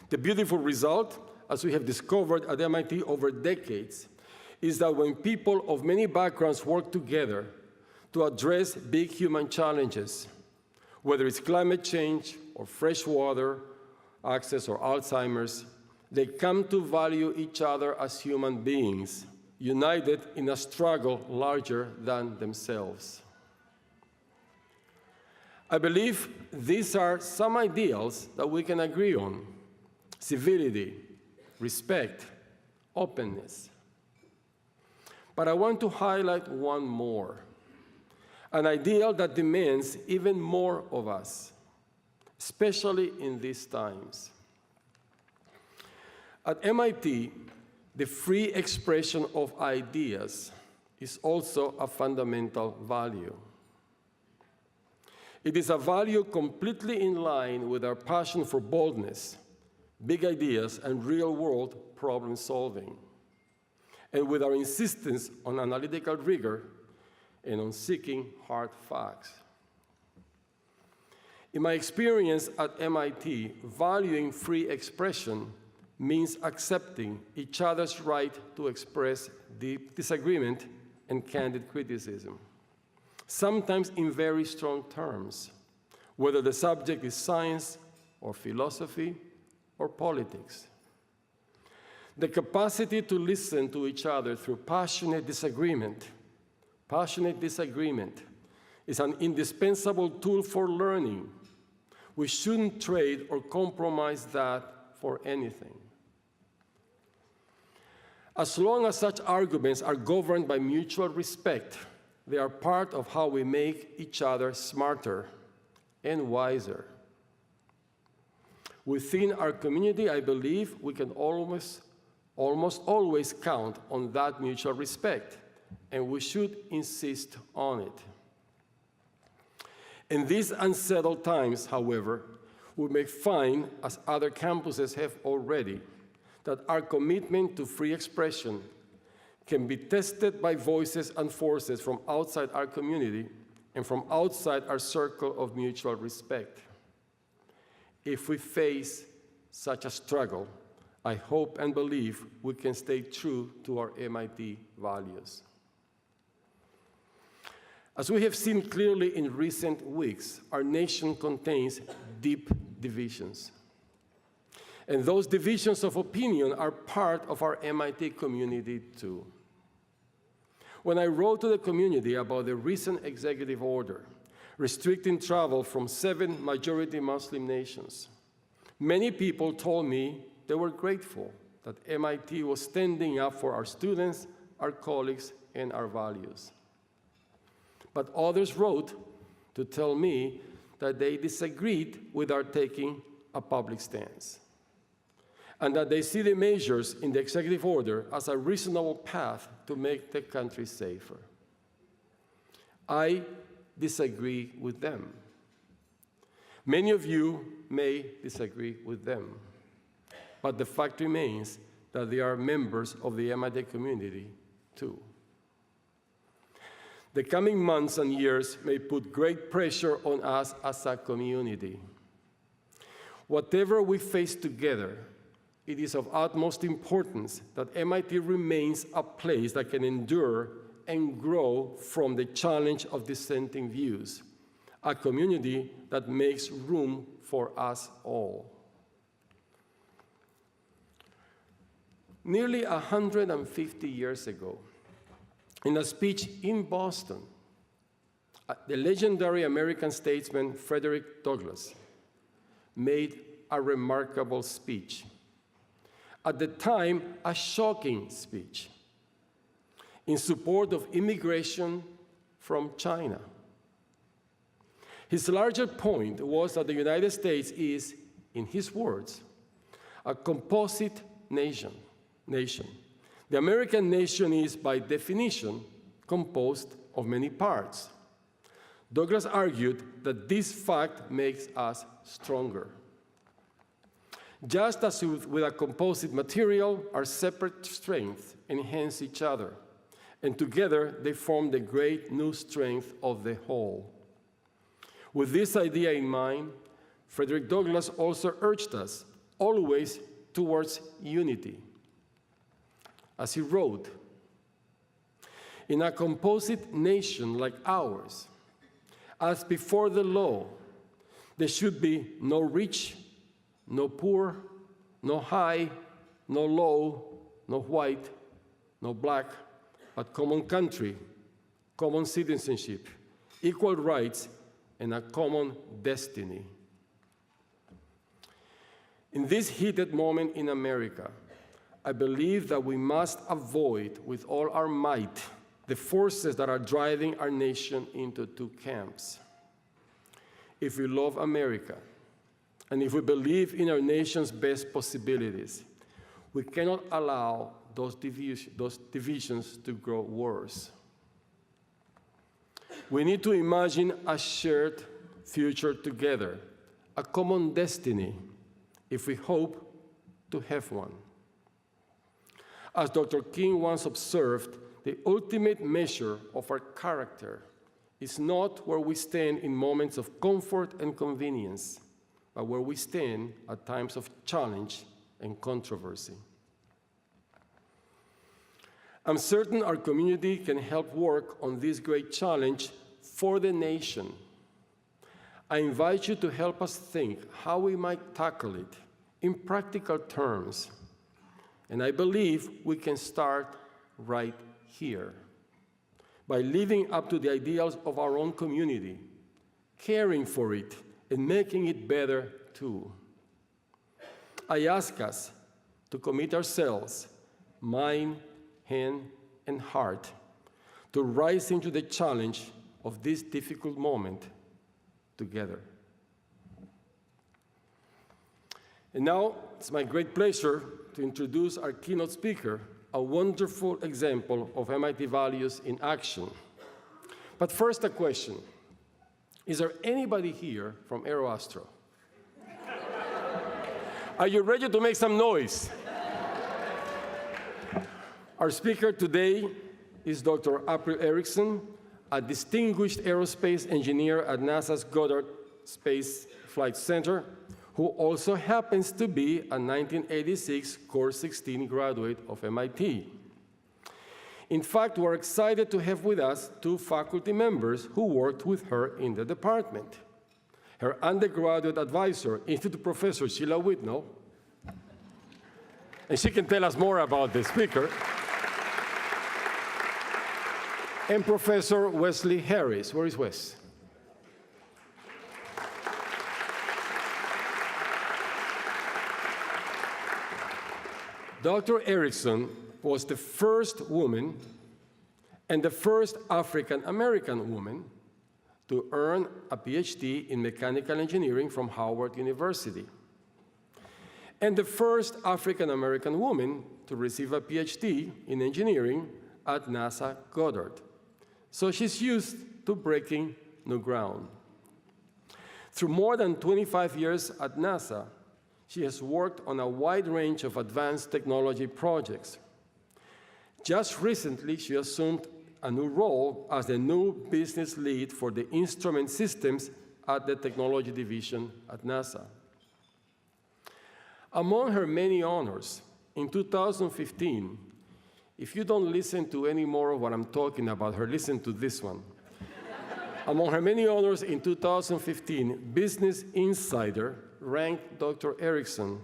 The beautiful result, as we have discovered at MIT over decades, is that when people of many backgrounds work together to address big human challenges, whether it's climate change or fresh water access or Alzheimer's, they come to value each other as human beings, united in a struggle larger than themselves. I believe these are some ideals that we can agree on: civility, respect, openness. But I want to highlight one more, an ideal that demands even more of us, especially in these times. At MIT, the free expression of ideas is also a fundamental value. It is a value completely in line with our passion for boldness, big ideas, and real-world problem solving, and with our insistence on analytical rigor and on seeking hard facts. In my experience at MIT, valuing free expression means accepting each other's right to express deep disagreement and candid criticism, sometimes in very strong terms, whether the subject is science or philosophy or politics. The capacity to listen to each other through passionate disagreement is an indispensable tool for learning. We shouldn't trade or compromise that for anything. As long as such arguments are governed by mutual respect, they are part of how we make each other smarter and wiser. Within our community, I believe we can almost always count on that mutual respect, and we should insist on it. In these unsettled times, however, we may find, as other campuses have already, that our commitment to free expression can be tested by voices and forces from outside our community and from outside our circle of mutual respect. If we face such a struggle, I hope and believe we can stay true to our MIT values. As we have seen clearly in recent weeks, our nation contains deep divisions. And those divisions of opinion are part of our MIT community too. When I wrote to the community about the recent executive order restricting travel from 7 majority Muslim nations, many people told me they were grateful that MIT was standing up for our students, our colleagues, and our values. But others wrote to tell me that they disagreed with our taking a public stance, and that they see the measures in the executive order as a reasonable path to make the country safer. I disagree with them. Many of you may disagree with them, but the fact remains that they are members of the MIT community too. The coming months and years may put great pressure on us as a community. Whatever we face together, it is of utmost importance that MIT remains a place that can endure and grow from the challenge of dissenting views, a community that makes room for us all. Nearly 150 years ago, in a speech in Boston, the legendary American statesman Frederick Douglass made a remarkable speech. At the time, a shocking speech in support of immigration from China. His larger point was that the United States is, in his words, a composite nation. The American nation is, by definition, composed of many parts. Douglass argued that this fact makes us stronger. Just as with a composite material, our separate strengths enhance each other, and together they form the great new strength of the whole. With this idea in mind, Frederick Douglass also urged us always towards unity. As he wrote, "In a composite nation like ours, as before the law, there should be no rich, no poor, no high, no low, no white, no black, but common country, common citizenship, equal rights, and a common destiny." In this heated moment in America, I believe that we must avoid with all our might the forces that are driving our nation into two camps. If we love America, and if we believe in our nation's best possibilities, we cannot allow those divisions to grow worse. We need to imagine a shared future together, a common destiny, if we hope to have one. As Dr. King once observed, the ultimate measure of our character is not where we stand in moments of comfort and convenience, but where we stand at times of challenge and controversy. I'm certain our community can help work on this great challenge for the nation. I invite you to help us think how we might tackle it in practical terms. And I believe we can start right here by living up to the ideals of our own community, caring for it, and making it better too. I ask us to commit ourselves, mind, hand, and heart, to rise into the challenge of this difficult moment together. And now, it's my great pleasure to introduce our keynote speaker, a wonderful example of MIT values in action. But first, a question. Is there anybody here from AeroAstro? Are you ready to make some noise? Our speaker today is Dr. April Erickson, a distinguished aerospace engineer at NASA's Goddard Space Flight Center, who also happens to be a 1986 Core 16 graduate of MIT. In fact, we're excited to have with us two faculty members who worked with her in the department. Her undergraduate advisor, Institute Professor Sheila Whitnell, and she can tell us more about the speaker, and Professor Wesley Harris. Where is Wes? Dr. Erickson was the first woman and the first African-American woman to earn a PhD in mechanical engineering from Howard University, and the first African-American woman to receive a PhD in engineering at NASA Goddard. So she's used to breaking new ground. Through more than 25 years at NASA, she has worked on a wide range of advanced technology projects. Just recently, she assumed a new role as the new business lead for the instrument systems at the technology division at NASA. Among her many honors, in 2015, if you don't listen to any more of what I'm talking about her, listen to this one. Among her many honors in 2015, Business Insider ranked Dr. Erickson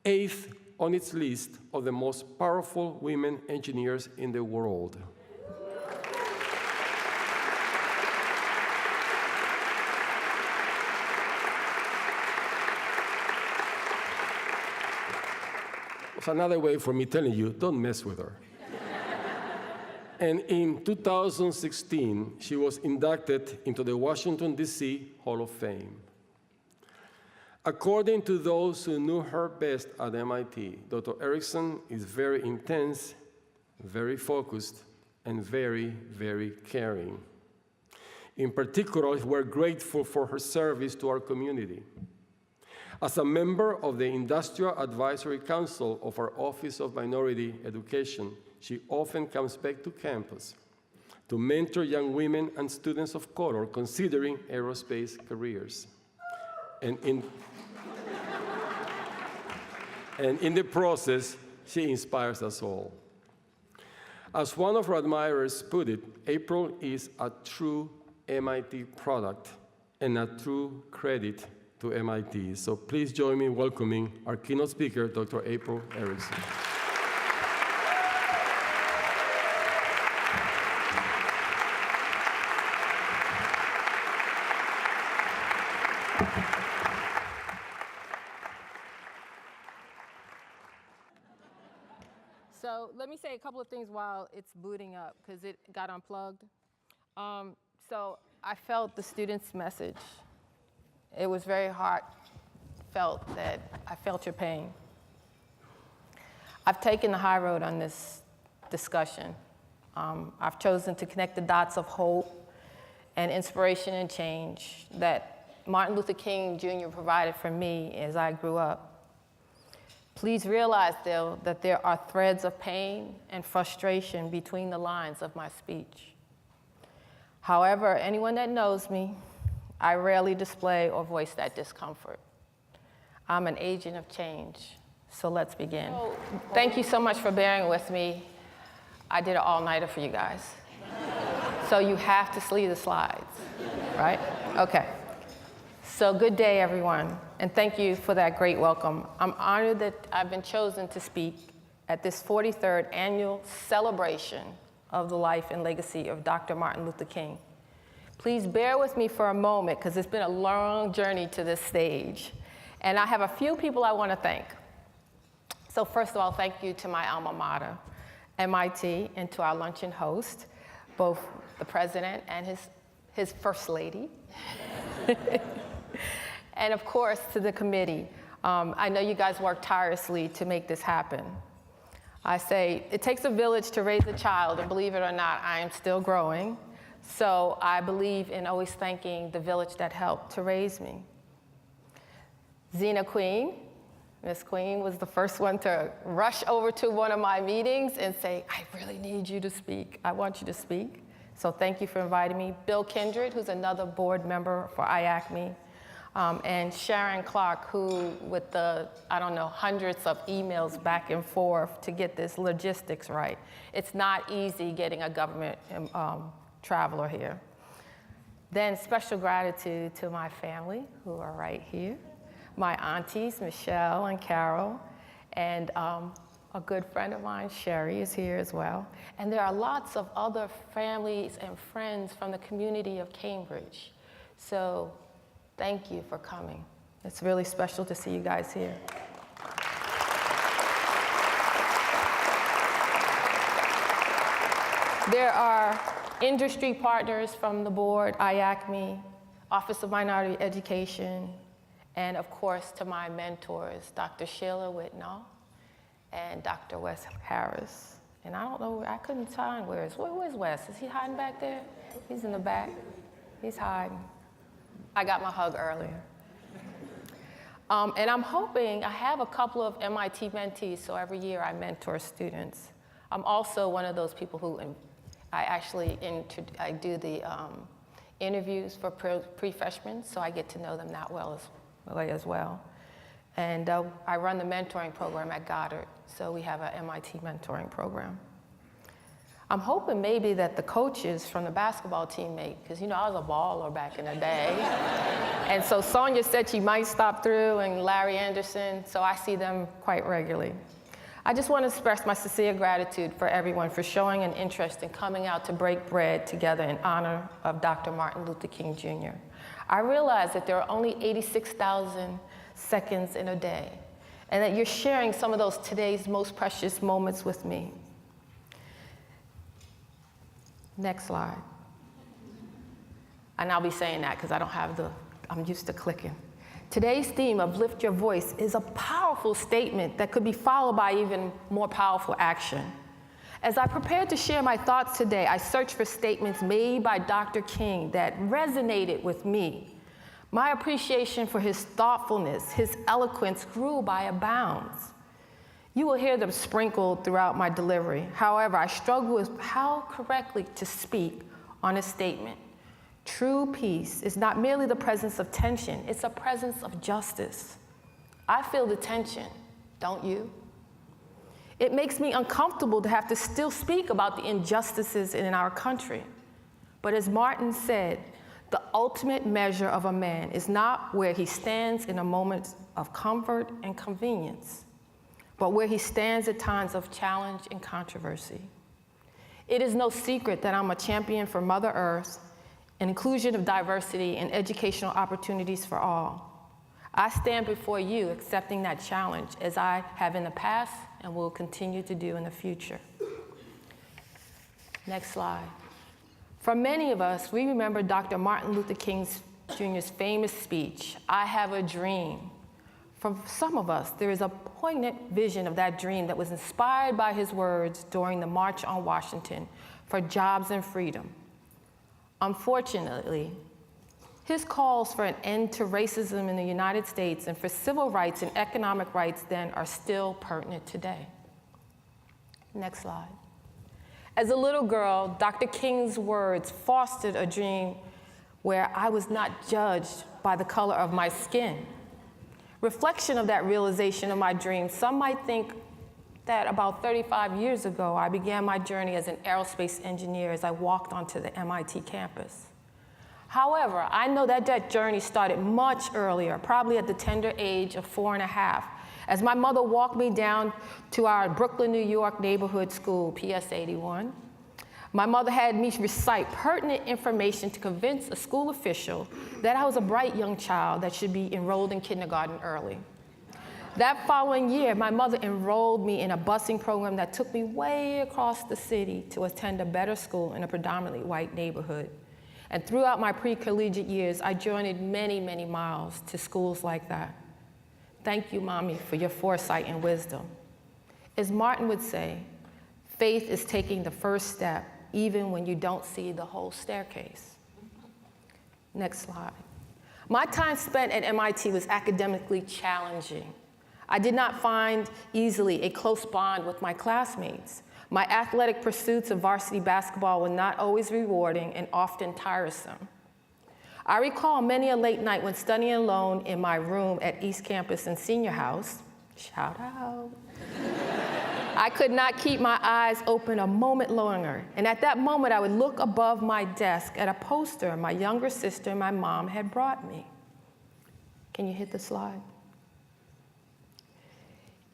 8th on its list of the most powerful women engineers in the world. It's another way for me telling you, don't mess with her. And in 2016, she was inducted into the Washington, D.C. Hall of Fame. According to those who knew her best at MIT, Dr. Erickson is very intense, very focused, and very, very caring. In particular, we're grateful for her service to our community. As a member of the Industrial Advisory Council of our Office of Minority Education, she often comes back to campus to mentor young women and students of color considering aerospace careers. And in the process, she inspires us all. As one of her admirers put it, April is a true MIT product and a true credit to MIT. So please join me in welcoming our keynote speaker, Dr. April Erickson. So let me say a couple of things while it's booting up, because it got unplugged. So I felt the students' message. It was very heartfelt that I felt your pain. I've taken the high road on this discussion. I've chosen to connect the dots of hope and inspiration and change that Martin Luther King Jr. provided for me as I grew up. Please realize, though, that there are threads of pain and frustration between the lines of my speech. However, anyone that knows me, I rarely display or voice that discomfort. I'm an agent of change, so let's begin. Thank you so much for bearing with me. I did an all-nighter for you guys. So you have to see the slides, right? Okay. So good day, everyone, and thank you for that great welcome. I'm honored that I've been chosen to speak at this 43rd annual celebration of the life and legacy of Dr. Martin Luther King. Please bear with me for a moment, because it's been a long journey to this stage. And I have a few people I want to thank. So first of all, thank you to my alma mater, MIT, and to our luncheon host, both the president and his first lady. And of course, to the committee. I know you guys work tirelessly to make this happen. I say, it takes a village to raise a child, and believe it or not, I am still growing. So I believe in always thanking the village that helped to raise me. Zena Queen, Miss Queen was the first one to rush over to one of my meetings and say, I really need you to speak. I want you to speak. So thank you for inviting me. Bill Kindred, who's another board member for IACME. And Sharon Clark, who with the, I don't know, hundreds of emails back and forth to get this logistics right. It's not easy getting a government traveler here. Then special gratitude to my family, who are right here. My aunties, Michelle and Carol, and a good friend of mine, Sherry, is here as well. And there are lots of other families and friends from the community of Cambridge. So thank you for coming. It's really special to see you guys here. There are industry partners from the board, IACME, Office of Minority Education, and of course to my mentors, Dr. Sheila Whitnall and Dr. Wes Harris. And I don't know, I couldn't find where's Wes? Is he hiding back there? He's in the back. He's hiding. I got my hug earlier. And I'm hoping, I have a couple of MIT mentees, so every year I mentor students. I'm also one of those people who I do the interviews for pre-freshmen, so I get to know them that well as well. And I run the mentoring program at Goddard, so we have an MIT mentoring program. I'm hoping maybe that the coaches from the basketball team because you know, I was a baller back in the day. And so Sonia said she might stop through, and Larry Anderson, so I see them quite regularly. I just want to express my sincere gratitude for everyone for showing an interest in coming out to break bread together in honor of Dr. Martin Luther King Jr. I realize that there are only 86,000 seconds in a day, and that you're sharing some of those today's most precious moments with me. Next slide. And I'll be saying that because I don't have I'm used to clicking. Today's theme of Lift Your Voice is a powerful statement that could be followed by even more powerful action. As I prepared to share my thoughts today, I searched for statements made by Dr. King that resonated with me. My appreciation for his thoughtfulness, his eloquence grew by bounds. You will hear them sprinkled throughout my delivery. However, I struggle with how correctly to speak on a statement. True peace is not merely the presence of tension, it's a presence of justice. I feel the tension, don't you? It makes me uncomfortable to have to still speak about the injustices in our country. But as Martin said, the ultimate measure of a man is not where he stands in a moment of comfort and convenience, but where he stands at times of challenge and controversy. It is no secret that I'm a champion for Mother Earth, inclusion of diversity, and educational opportunities for all. I stand before you accepting that challenge, as I have in the past and will continue to do in the future. Next slide. For many of us, we remember Dr. Martin Luther King Jr.'s famous speech, "I have a dream For some of us, there is a poignant vision of that dream that was inspired by his words during the March on Washington for jobs and freedom. Unfortunately, his calls for an end to racism in the United States and for civil rights and economic rights then are still pertinent today. Next slide. As a little girl, Dr. King's words fostered a dream where I was not judged by the color of my skin. Reflection of that realization of my dream, some might think that about 35 years ago, I began my journey as an aerospace engineer as I walked onto the MIT campus. However, I know that that journey started much earlier, probably at the tender age of 4.5, as my mother walked me down to our Brooklyn, New York neighborhood school, PS 81. My mother had me recite pertinent information to convince a school official that I was a bright young child that should be enrolled in kindergarten early. That following year, my mother enrolled me in a busing program that took me way across the city to attend a better school in a predominantly white neighborhood. And throughout my pre-collegiate years, I journeyed many, many miles to schools like that. Thank you, Mommy, for your foresight and wisdom. As Martin would say, faith is taking the first step, even when you don't see the whole staircase. Next slide. My time spent at MIT was academically challenging. I did not find easily a close bond with my classmates. My athletic pursuits of varsity basketball were not always rewarding and often tiresome. I recall many a late night when studying alone in my room at East Campus and Senior House, shout out, I could not keep my eyes open a moment longer. And at that moment, I would look above my desk at a poster my younger sister and my mom had brought me. Can you hit the slide?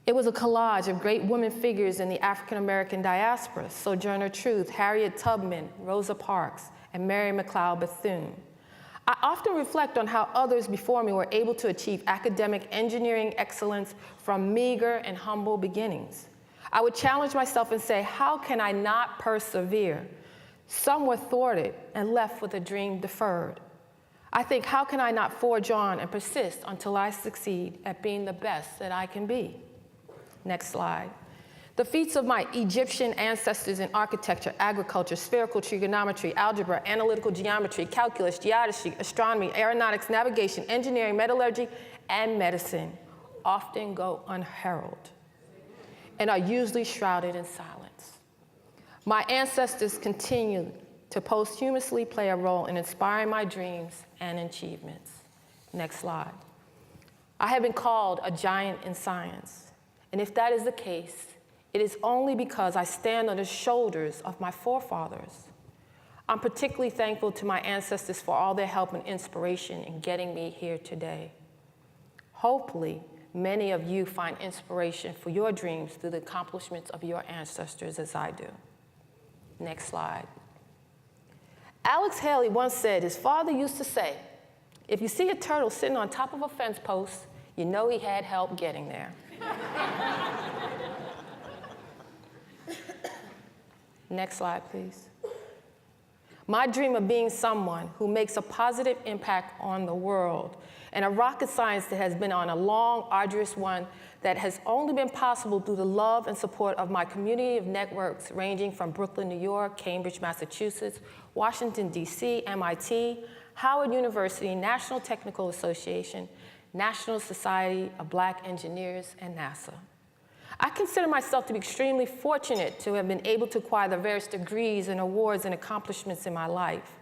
It was a collage of great women figures in the African-American diaspora: Sojourner Truth, Harriet Tubman, Rosa Parks, and Mary McLeod Bethune. I often reflect on how others before me were able to achieve academic engineering excellence from meager and humble beginnings. I would challenge myself and say, how can I not persevere? Some were thwarted and left with a dream deferred. I think, how can I not forge on and persist until I succeed at being the best that I can be? Next slide. The feats of my Egyptian ancestors in architecture, agriculture, spherical trigonometry, algebra, analytical geometry, calculus, geodesy, astronomy, aeronautics, navigation, engineering, metallurgy, and medicine often go unheralded and are usually shrouded in silence. My ancestors continue to posthumously play a role in inspiring my dreams and achievements. Next slide. I have been called a giant in science, and if that is the case, it is only because I stand on the shoulders of my forefathers. I'm particularly thankful to my ancestors for all their help and inspiration in getting me here today. Hopefully, many of you find inspiration for your dreams through the accomplishments of your ancestors as I do. Next slide. Alex Haley once said his father used to say, if you see a turtle sitting on top of a fence post, you know he had help getting there. Next slide, please. My dream of being someone who makes a positive impact on the world, and a rocket science that has been on a long, arduous one that has only been possible through the love and support of my community of networks ranging from Brooklyn, New York, Cambridge, Massachusetts, Washington, D.C., MIT, Howard University, National Technical Association, National Society of Black Engineers, and NASA. I consider myself to be extremely fortunate to have been able to acquire the various degrees and awards and accomplishments in my life.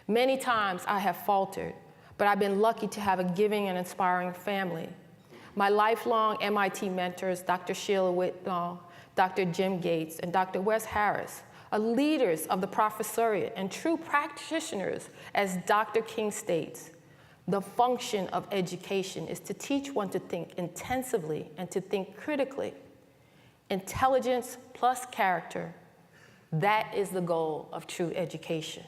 Many times I have faltered, but I've been lucky to have a giving and inspiring family. My lifelong MIT mentors, Dr. Sheila Whitnall, Dr. Jim Gates, and Dr. Wes Harris, are leaders of the professoriate and true practitioners, as Dr. King states. The function of education is to teach one to think intensively and to think critically. Intelligence plus character, that is the goal of true education.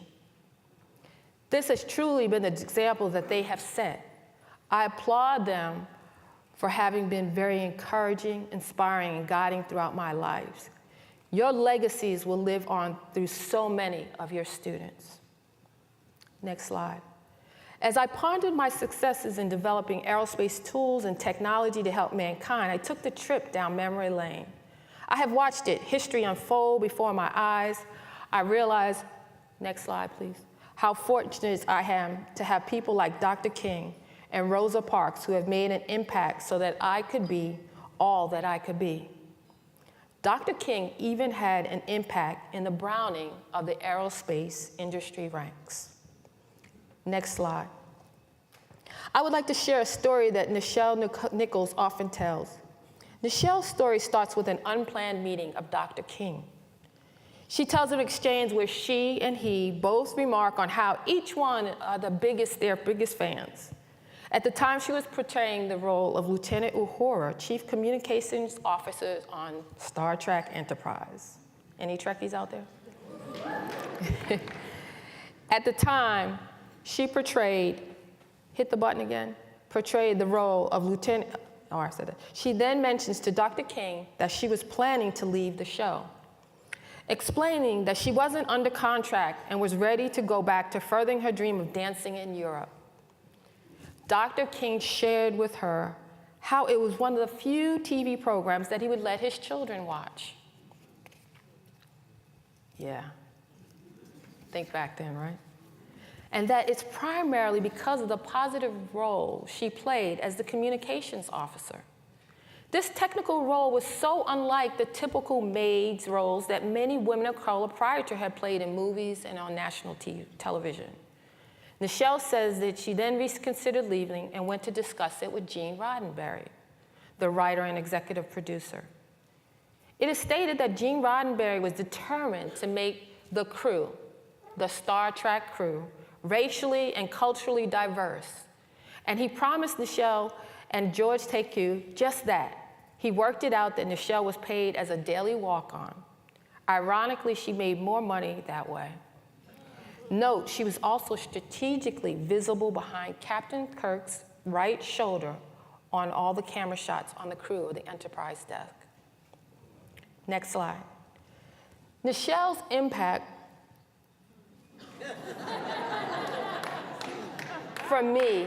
This has truly been the example that they have set. I applaud them for having been very encouraging, inspiring, and guiding throughout my lives. Your legacies will live on through so many of your students. Next slide. As I pondered my successes in developing aerospace tools and technology to help mankind, I took the trip down memory lane. I have watched history unfold before my eyes. I realized, next slide please, how fortunate I am to have people like Dr. King and Rosa Parks who have made an impact so that I could be all that I could be. Dr. King even had an impact in the browning of the aerospace industry ranks. Next slide. I would like to share a story that Nichelle Nichols often tells. Nichelle's story starts with an unplanned meeting of Dr. King. She tells of an exchange where she and he both remark on how each one are their biggest fans. At the time, she was portraying the role of Lieutenant Uhura, Chief Communications Officer on Star Trek Enterprise. Any Trekkies out there? At the time, she portrayed, hit the button again, portrayed the role of Lieutenant, oh, I said that. She then mentions to Dr. King that she was planning to leave the show, explaining that she wasn't under contract and was ready to go back to furthering her dream of dancing in Europe. Dr. King shared with her how it was one of the few TV programs that he would let his children watch. Yeah, think back then, right? And that it's primarily because of the positive role she played as the communications officer. This technical role was so unlike the typical maid's roles that many women of color prior to her had played in movies and on national television. Nichelle says that she then reconsidered leaving and went to discuss it with Gene Roddenberry, the writer and executive producer. It is stated that Gene Roddenberry was determined to make the crew, the Star Trek crew, racially and culturally diverse. And he promised Nichelle and George Takei just that. He worked it out that Nichelle was paid as a daily walk-on. Ironically, she made more money that way. Note, she was also strategically visible behind Captain Kirk's right shoulder on all the camera shots on the crew of the Enterprise deck. Next slide. Nichelle's impact for me,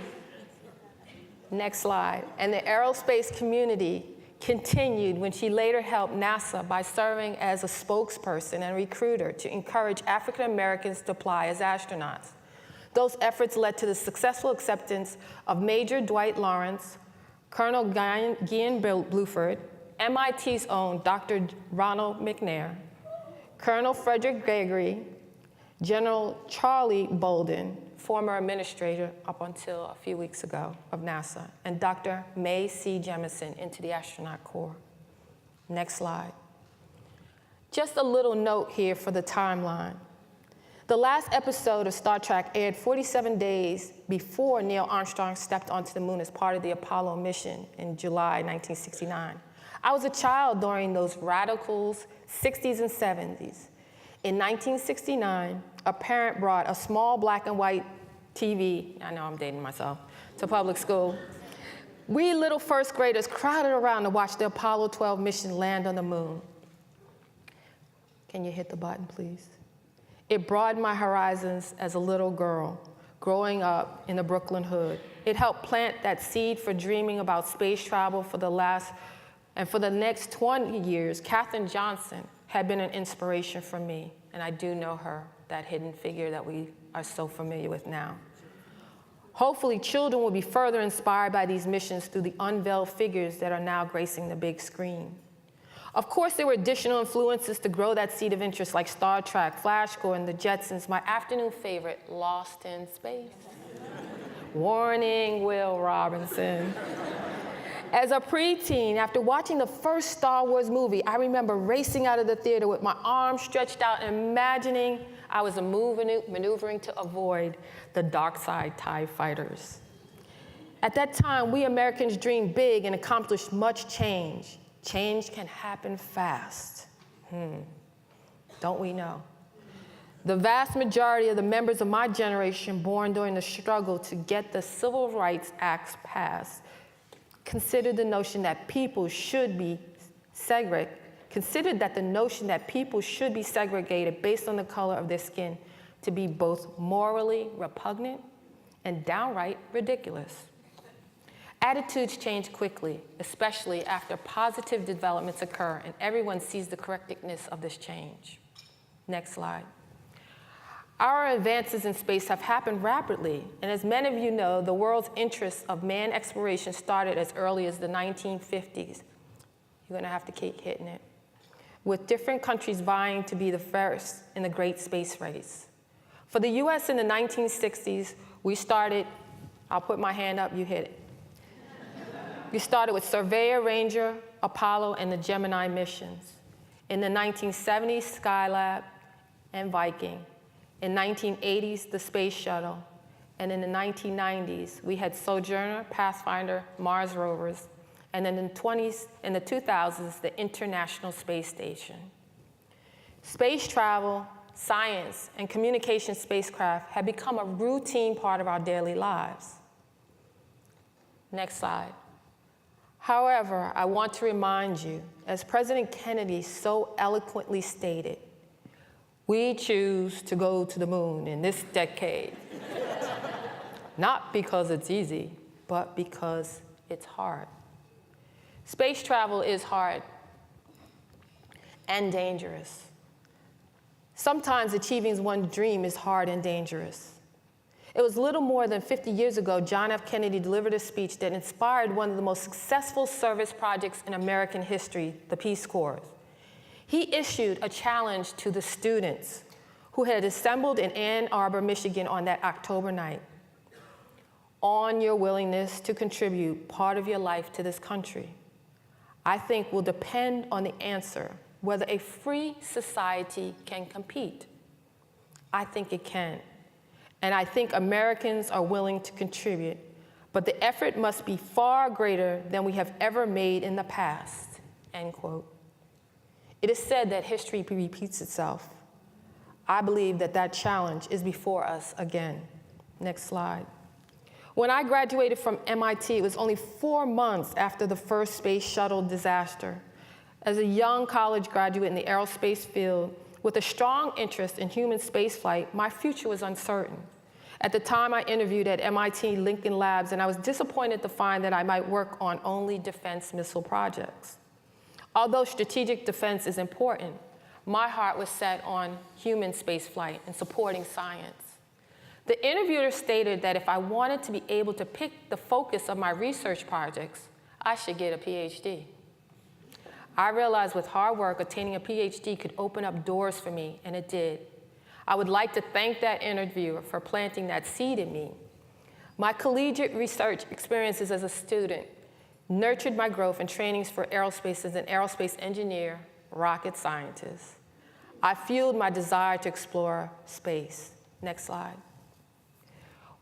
next slide, and the aerospace community continued when she later helped NASA by serving as a spokesperson and recruiter to encourage African Americans to apply as astronauts. Those efforts led to the successful acceptance of Major Dwight Lawrence, Colonel Guion Bluford, MIT's own Dr. Ronald McNair, Colonel Frederick Gregory, General Charlie Bolden, former administrator up until a few weeks ago of NASA, and Dr. Mae C. Jemison into the astronaut corps. Next slide. Just a little note here for the timeline. The last episode of Star Trek aired 47 days before Neil Armstrong stepped onto the moon as part of the Apollo mission in July 1969. I was a child during those radical 60s and 70s. In 1969, a parent brought a small black and white TV, I know I'm dating myself, to public school. We little first graders crowded around to watch the Apollo 12 mission land on the moon. Can you hit the button, please? It broadened my horizons as a little girl, growing up in the Brooklyn hood. It helped plant that seed for dreaming about space travel for the next 20 years. Katherine Johnson had been an inspiration for me, and I do know her, that hidden figure that we are so familiar with now. Hopefully, children will be further inspired by these missions through the unveiled figures that are now gracing the big screen. Of course, there were additional influences to grow that seed of interest, like Star Trek, Flash Gordon, The Jetsons, my afternoon favorite, Lost in Space. Warning, Will Robinson. As a preteen, after watching the first Star Wars movie, I remember racing out of the theater with my arms stretched out and imagining I was maneuvering to avoid the dark side TIE fighters. At that time, we Americans dreamed big and accomplished much change. Change can happen fast. Don't we know? The vast majority of the members of my generation born during the struggle to get the Civil Rights Act passed considered the notion that people should be segregated based on the color of their skin to be both morally repugnant and downright ridiculous. Attitudes change quickly, especially after positive developments occur and everyone sees the correctness of this change. Next slide. Our advances in space have happened rapidly, and as many of you know, the world's interest of manned exploration started as early as the 1950s. You're gonna have to keep hitting it. With different countries vying to be the first in the great space race. For the US in the 1960s, we started, I'll put my hand up, you hit it. We started with Surveyor, Ranger, Apollo, and the Gemini missions. In the 1970s, Skylab and Viking. In 1980s, the Space Shuttle. And in the 1990s, we had Sojourner, Pathfinder, Mars rovers. And then in the 2000s, the International Space Station. Space travel, science, and communication spacecraft have become a routine part of our daily lives. Next slide. However, I want to remind you, as President Kennedy so eloquently stated, we choose to go to the moon in this decade. Not because it's easy, but because it's hard. Space travel is hard and dangerous. Sometimes achieving one's dream is hard and dangerous. It was little more than 50 years ago, John F. Kennedy delivered a speech that inspired one of the most successful service projects in American history, the Peace Corps. He issued a challenge to the students who had assembled in Ann Arbor, Michigan on that October night, on your willingness to contribute part of your life to this country. I think will depend on the answer whether a free society can compete. I think it can. And I think Americans are willing to contribute, but the effort must be far greater than we have ever made in the past, end quote. It is said that history repeats itself. I believe that that challenge is before us again. Next slide. When I graduated from MIT, it was only 4 months after the first space shuttle disaster. As a young college graduate in the aerospace field, with a strong interest in human spaceflight, my future was uncertain. At the time, I interviewed at MIT Lincoln Labs, and I was disappointed to find that I might work on only defense missile projects. Although strategic defense is important, my heart was set on human spaceflight and supporting science. The interviewer stated that if I wanted to be able to pick the focus of my research projects, I should get a PhD. I realized with hard work, attaining a PhD could open up doors for me, and it did. I would like to thank that interviewer for planting that seed in me. My collegiate research experiences as a student nurtured my growth and trainings for aerospace as an aerospace engineer, rocket scientist. I fueled my desire to explore space. Next slide.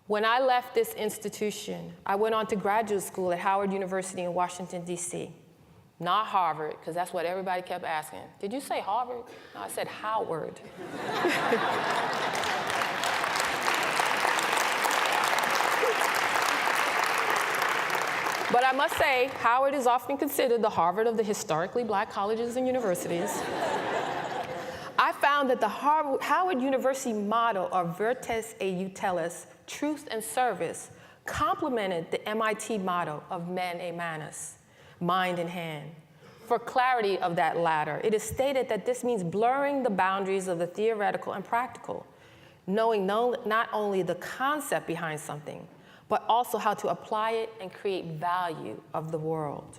When I left this institution, I went on to graduate school at Howard University in Washington, D.C. Not Harvard, because that's what everybody kept asking. Did you say Harvard? No, I said Howard. But I must say, Howard is often considered the Harvard of the historically black colleges and universities. I found that the Howard University motto of Virtus et Utilus, truth and service, complemented the MIT motto of Mane Manus, mind in hand. For clarity of that latter, it is stated that this means blurring the boundaries of the theoretical and practical, knowing not only the concept behind something, but also how to apply it and create value of the world.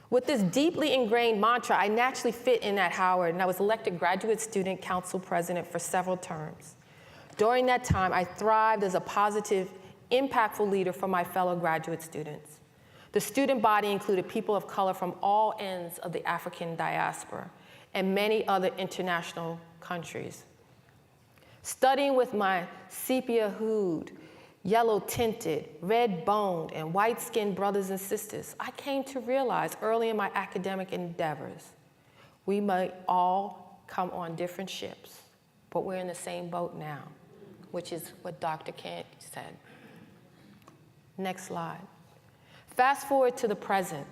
With this deeply ingrained mantra, I naturally fit in at Howard, and I was elected Graduate Student Council President for several terms. During that time, I thrived as a positive, impactful leader for my fellow graduate students. The student body included people of color from all ends of the African diaspora and many other international countries. Studying with my sepia-hued, yellow-tinted, red-boned, and white-skinned brothers and sisters, I came to realize early in my academic endeavors, we might all come on different ships, but we're in the same boat now, which is what Dr. King said. Next slide. Fast forward to the present.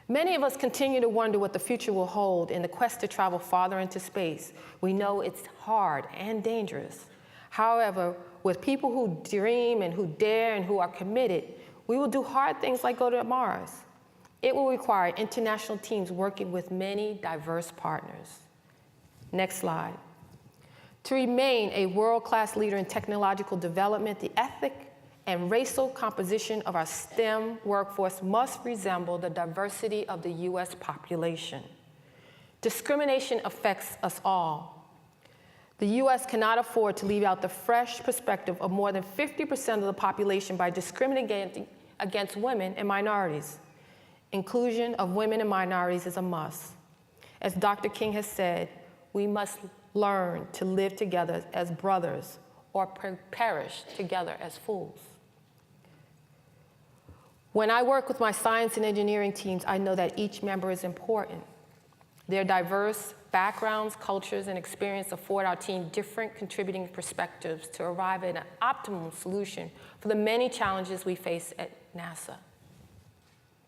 Many of us continue to wonder what the future will hold in the quest to travel farther into space. We know it's hard and dangerous. However, With people who dream and who dare and who are committed, we will do hard things like go to Mars. It will require international teams working with many diverse partners. Next slide. To remain a world-class leader in technological development, the ethic and racial composition of our STEM workforce must resemble the diversity of the US population. Discrimination affects us all. The US cannot afford to leave out the fresh perspective of more than 50% of the population by discriminating against women and minorities. Inclusion of women and minorities is a must. As Dr. King has said, we must learn to live together as brothers or perish together as fools. When I work with my science and engineering teams, I know that each member is important. Their diverse backgrounds, cultures, and experience afford our team different contributing perspectives to arrive at an optimal solution for the many challenges we face at NASA.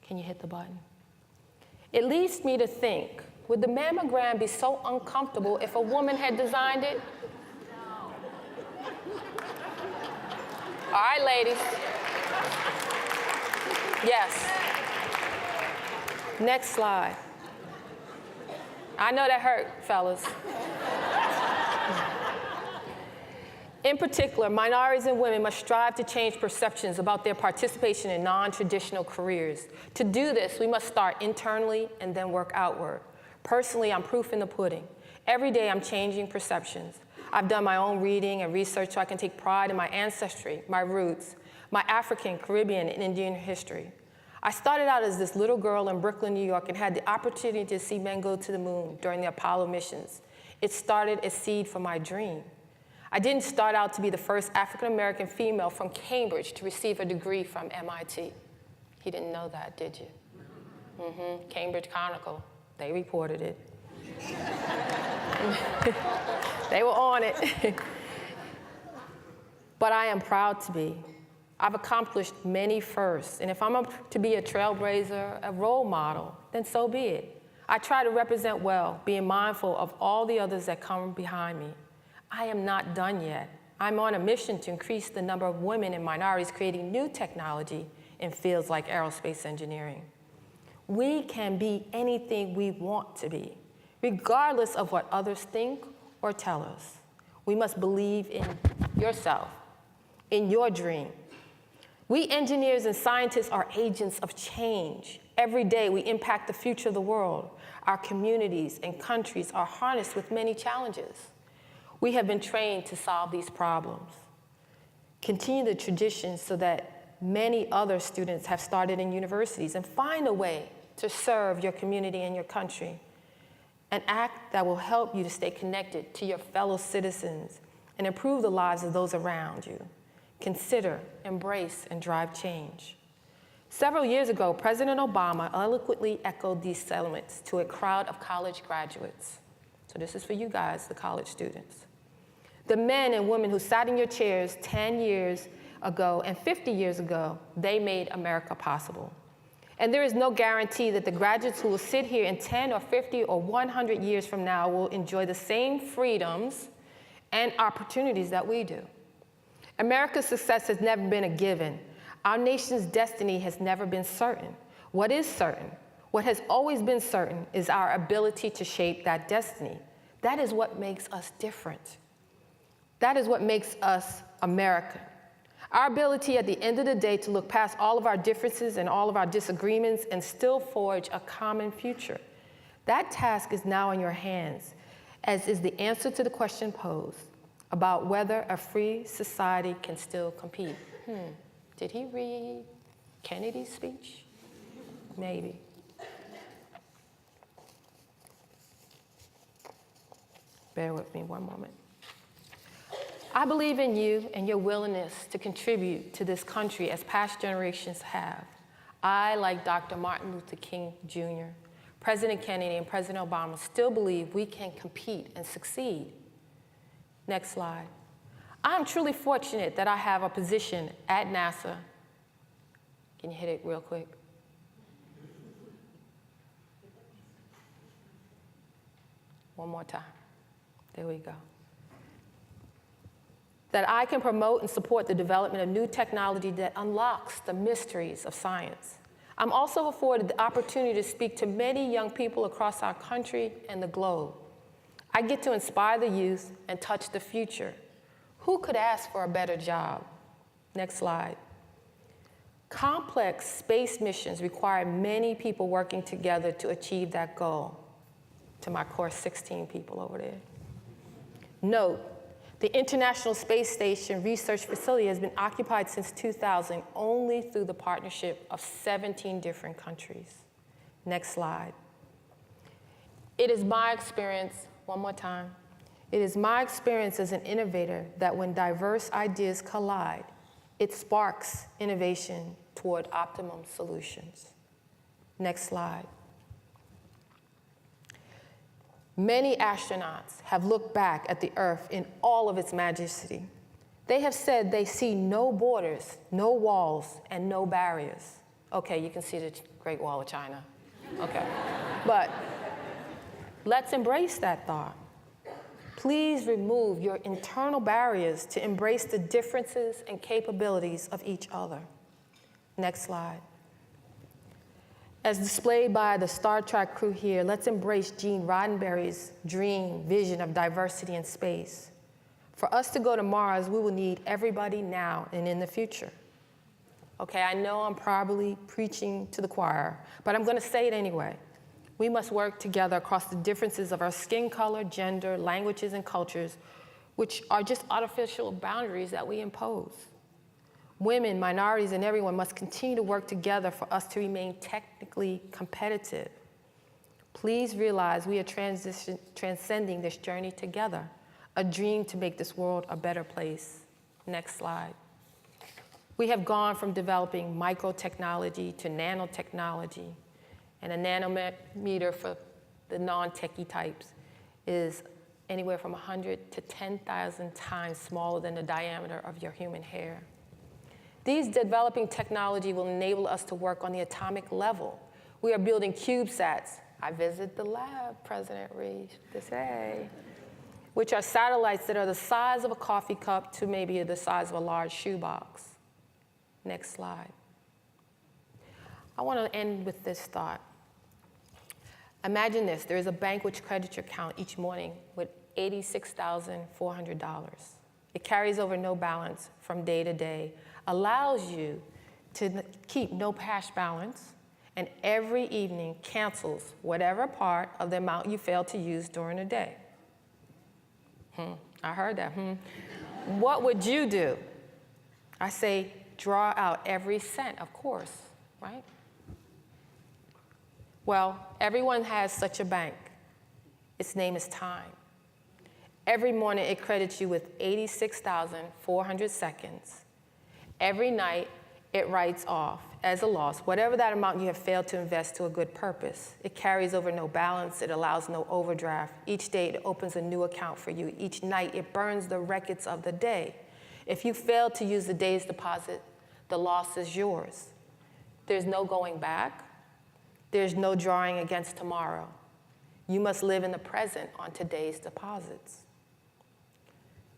Can you hit the button? It leads me to think, would the mammogram be so uncomfortable if a woman had designed it? All right, ladies. Yes. Next slide. I know that hurt, fellas. In particular, minorities and women must strive to change perceptions about their participation in non-traditional careers. To do this, we must start internally and then work outward. Personally, I'm proof in the pudding. Every day, I'm changing perceptions. I've done my own reading and research so I can take pride in my ancestry, my roots, my African, Caribbean, and Indian history. I started out as this little girl in Brooklyn, New York, and had the opportunity to see men go to the moon during the Apollo missions. It started a seed for my dream. I didn't start out to be the first African-American female from Cambridge to receive a degree from MIT. You didn't know that, did you? Cambridge Chronicle, they reported it. They were on it. But I am proud to be. I've accomplished many firsts, and if I'm to be a trailblazer, a role model, then so be it. I try to represent well, being mindful of all the others that come behind me. I am not done yet. I'm on a mission to increase the number of women and minorities creating new technology in fields like aerospace engineering. We can be anything we want to be, regardless of what others think or tell us. We must believe in yourself, in your dream. We engineers and scientists are agents of change. Every day we impact the future of the world. Our communities and countries are harnessed with many challenges. We have been trained to solve these problems. Continue the tradition so that many other students have started in universities, and find a way to serve your community and your country. An act that will help you to stay connected to your fellow citizens and improve the lives of those around you. Consider, embrace, and drive change. Several years ago, President Obama eloquently echoed these sentiments to a crowd of college graduates. So this is for you guys, the college students. The men and women who sat in your chairs 10 years ago and 50 years ago, they made America possible. And there is no guarantee that the graduates who will sit here in 10 or 50 or 100 years from now will enjoy the same freedoms and opportunities that we do. America's success has never been a given. Our nation's destiny has never been certain. What is certain, what has always been certain, is our ability to shape that destiny. That is what makes us different. That is what makes us American. Our ability at the end of the day to look past all of our differences and all of our disagreements and still forge a common future. That task is now in your hands, as is the answer to the question posed about whether a free society can still compete. Did he read Kennedy's speech? Maybe. Bear with me one moment. I believe in you and your willingness to contribute to this country as past generations have. I, like Dr. Martin Luther King Jr., President Kennedy, and President Obama, still believe we can compete and succeed. Next slide. I'm truly fortunate that I have a position at NASA. Can you hit it real quick? One more time. There we go. that I can promote and support the development of new technology that unlocks the mysteries of science. I'm also afforded the opportunity to speak to many young people across our country and the globe. I get to inspire the youth and touch the future. Who could ask for a better job? Next slide. Complex space missions require many people working together to achieve that goal. To my course 16 people over there. Note, the International Space Station research facility has been occupied since 2000 only through the partnership of 17 different countries. Next slide. It is my experience, one more time. It is my experience as an innovator that when diverse ideas collide, it sparks innovation toward optimum solutions. Next slide. Many astronauts have looked back at the Earth in all of its majesty. They have said they see no borders, no walls, and no barriers. Okay, you can see the Great Wall of China. Okay, but let's embrace that thought. Please remove your internal barriers to embrace the differences and capabilities of each other. Next slide. As displayed by the Star Trek crew here, let's embrace Gene Roddenberry's dream, vision of diversity in space. For us to go to Mars, we will need everybody now and in the future. Okay, I know I'm probably preaching to the choir, but I'm gonna say it anyway. We must work together across the differences of our skin color, gender, languages, and cultures, which are just artificial boundaries that we impose. Women, minorities, and everyone must continue to work together for us to remain technically competitive. Please realize we are transcending this journey together, a dream to make this world a better place. Next slide. We have gone from developing microtechnology to nanotechnology, and a nanometer for the non-techie types is anywhere from 100 to 10,000 times smaller than the diameter of your human hair. These developing technology will enable us to work on the atomic level. We are building CubeSats. I visit the lab, President Reed, to say, which are satellites that are the size of a coffee cup to maybe the size of a large shoebox. Next slide. I want to end with this thought. Imagine this, there is a bank which credits your account each morning with $86,400. It carries over no balance from day to day, allows you to keep no cash balance, and every evening cancels whatever part of the amount you failed to use during the day. I heard that, What would you do? I say, draw out every cent, of course, right? Well, everyone has such a bank. Its name is time. Every morning it credits you with 86,400 seconds. Every night it writes off as a loss whatever that amount you have failed to invest to a good purpose. It carries over no balance. It allows no overdraft. Each day it opens a new account for you. Each night it burns the records of the day. If you fail to use the day's deposit, the loss is yours. There's no going back. There's no drawing against tomorrow. You must live in the present on today's deposits.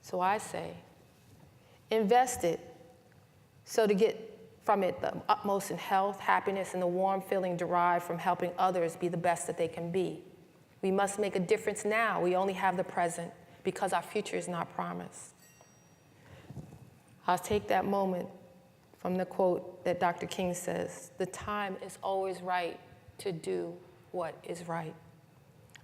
So I say, invest it so to get from it the utmost in health, happiness, and the warm feeling derived from helping others be the best that they can be. We must make a difference now. We only have the present because our future is not promised. I'll take that moment from the quote that Dr. King says, "The time is always right to do what is right."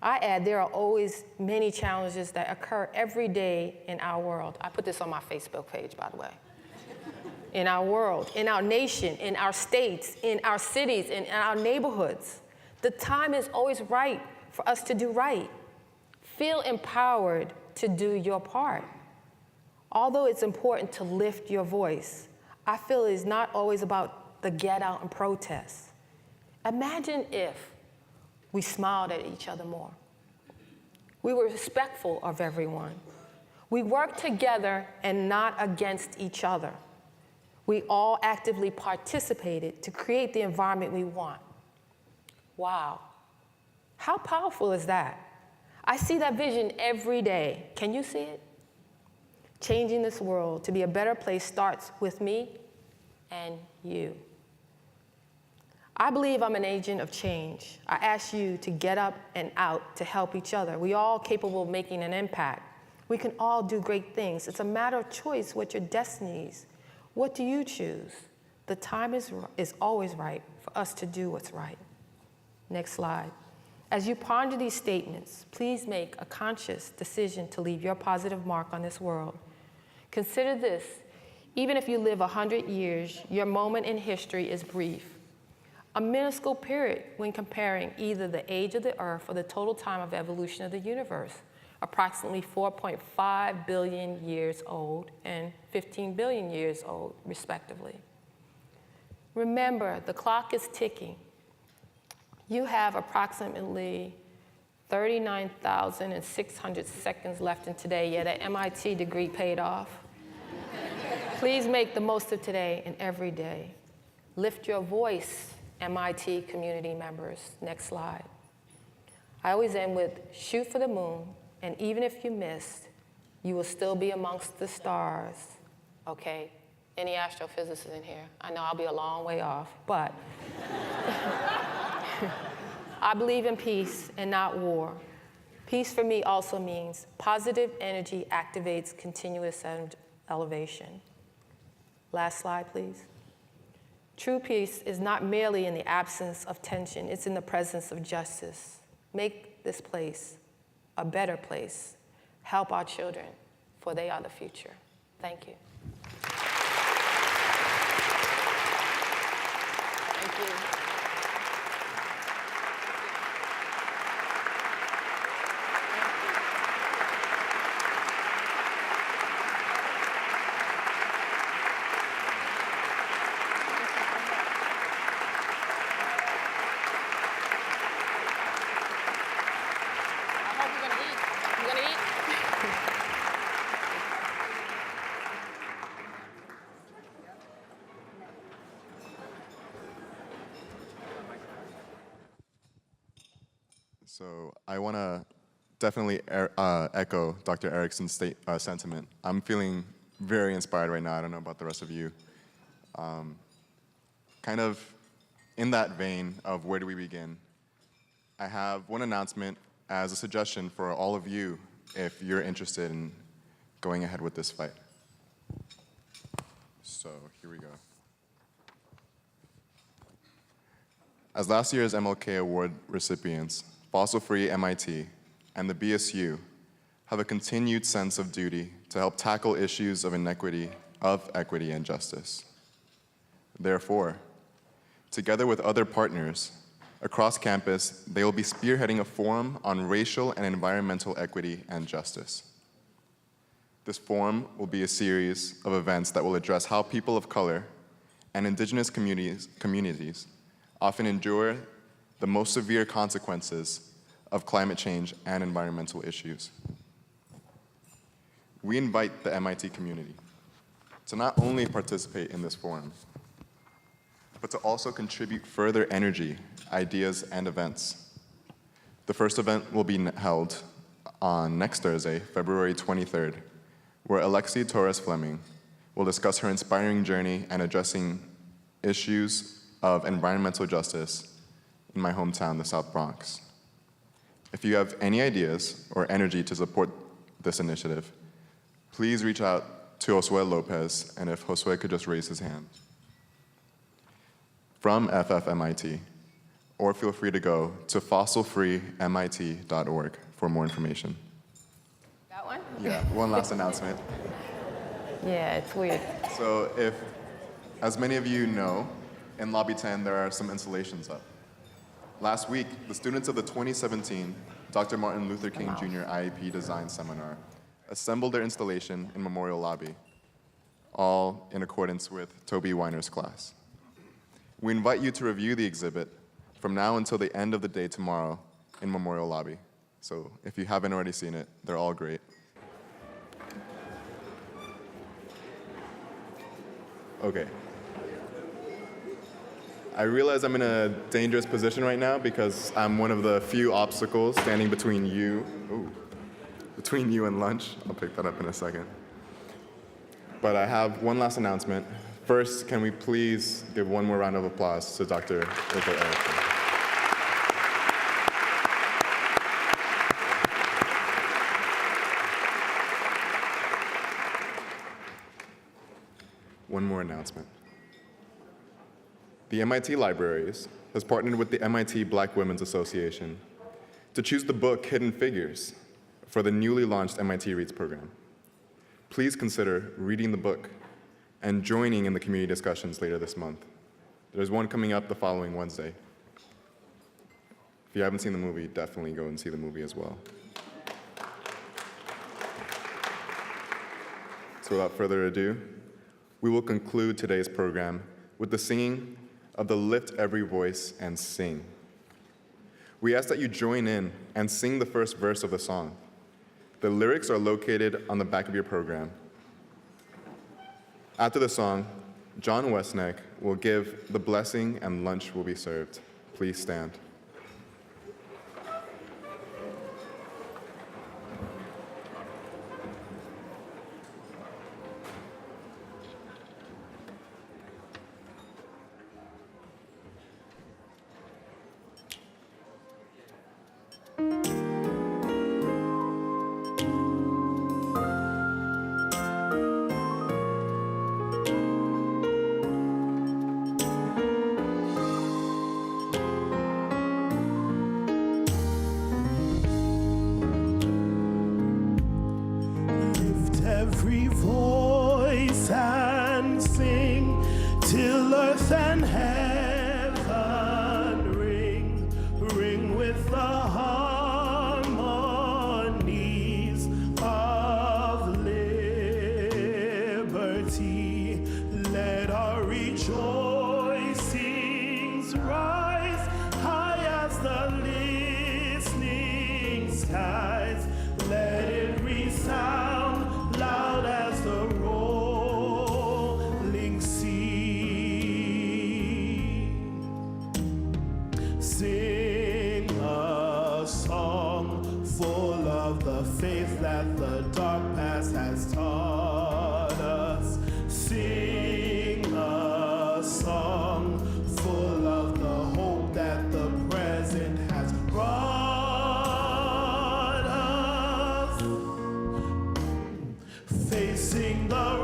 I add, there are always many challenges that occur every day in our world. I put this on my Facebook page, by the way. In our world, in our nation, in our states, in our cities, in our neighborhoods. The time is always right for us to do right. Feel empowered to do your part. Although it's important to lift your voice, I feel it is not always about the get out and protest. Imagine if we smiled at each other more. We were respectful of everyone. We worked together and not against each other. We all actively participated to create the environment we want. Wow. How powerful is that? I see that vision every day. Can you see it? Changing this world to be a better place starts with me and you. I believe I'm an agent of change. I ask you to get up and out to help each other. We all capable of making an impact. We can all do great things. It's a matter of choice what your destiny is. What do you choose? The time is always right for us to do what's right. Next slide. As you ponder these statements, please make a conscious decision to leave your positive mark on this world. Consider this, even if you live 100 years, your moment in history is brief. A minuscule period when comparing either the age of the Earth or the total time of evolution of the universe, approximately 4.5 billion years old and 15 billion years old, respectively. Remember, the clock is ticking. You have approximately 39,600 seconds left in today, yet an MIT degree paid off. Please make the most of today and every day. Lift your voice, MIT community members. Next slide. I always end with shoot for the moon, and even if you missed, you will still be amongst the stars. Okay, any astrophysicists in here? I know I'll be a long way off, but I believe in peace and not war. Peace for me also means positive energy activates continuous elevation. Last slide, please. True peace is not merely in the absence of tension, it's in the presence of justice. Make this place a better place. Help our children, for they are the future. Thank you. Thank you. So I want to definitely echo Dr. Erickson's sentiment. I'm feeling very inspired right now. I don't know about the rest of you. Kind of in that vein of where do we begin, I have one announcement as a suggestion for all of you if you're interested in going ahead with this fight. So here we go. As last year's MLK Award recipients, Fossil Free MIT and the BSU have a continued sense of duty to help tackle issues of equity and justice. Therefore, together with other partners across campus, they will be spearheading a forum on racial and environmental equity and justice. This forum will be a series of events that will address how people of color and indigenous communities often endure the most severe consequences of climate change and environmental issues. We invite the MIT community to not only participate in this forum, but to also contribute further energy, ideas, and events. The first event will be held on next Thursday, February 23rd, where Alexi Torres Fleming will discuss her inspiring journey and addressing issues of environmental justice in my hometown, the South Bronx. If you have any ideas or energy to support this initiative, please reach out to Josue Lopez, and if Josue could just raise his hand. From FFMIT, or feel free to go to fossilfreemit.org for more information. That one? Yeah, one last announcement. Yeah, it's weird. So if, as many of you know, in Lobby 10 there are some installations up. Last week, the students of the 2017 Dr. Martin Luther King Jr. IEP Design Seminar assembled their installation in Memorial Lobby, all in accordance with Toby Weiner's class. We invite you to review the exhibit from now until the end of the day tomorrow in Memorial Lobby. So if you haven't already seen it, they're all great. Okay. I realize I'm in a dangerous position right now because I'm one of the few obstacles standing between you and lunch. I'll pick that up in a second. But I have one last announcement. First, can we please give one more round of applause to Dr. Rachel Erickson. One more announcement. The MIT Libraries has partnered with the MIT Black Women's Association to choose the book Hidden Figures for the newly launched MIT Reads program. Please consider reading the book and joining in the community discussions later this month. There's one coming up the following Wednesday. If you haven't seen the movie, definitely go and see the movie as well. So without further ado, we will conclude today's program with the singing of the Lift Every Voice and Sing. We ask that you join in and sing the first verse of the song. The lyrics are located on the back of your program. After the song, John Westneck will give the blessing and lunch will be served. Please stand. Lift every voice and sing till earth and heaven ring, ring with the harmonies of liberty. Let our rejoicings rise high as the listening skies. Let it resound loud as the rolling sea. Sing a song full of the faith that the dark past has taught us. Sing a song full of the hope that the present has brought us. Facing the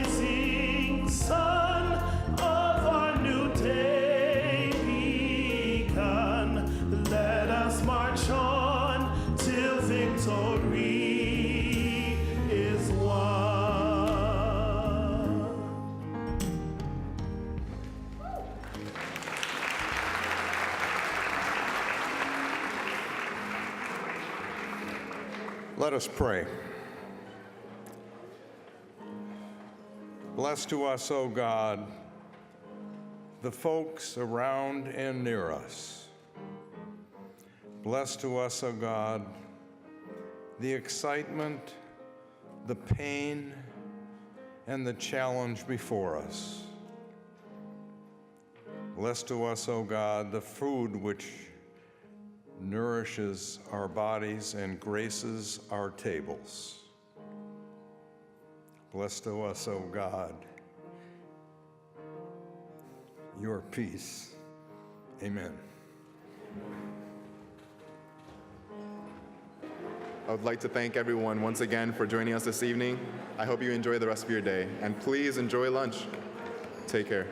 rising sun of our new day begun, let us march on till victory is won. Let us pray. Bless to us, O God, the folks around and near us. Bless to us, O God, the excitement, the pain, and the challenge before us. Bless to us, O God, the food which nourishes our bodies and graces our tables. Bless to us, O God, your peace. Amen. I would like to thank everyone once again for joining us this evening. I hope you enjoy the rest of your day, and please enjoy lunch. Take care.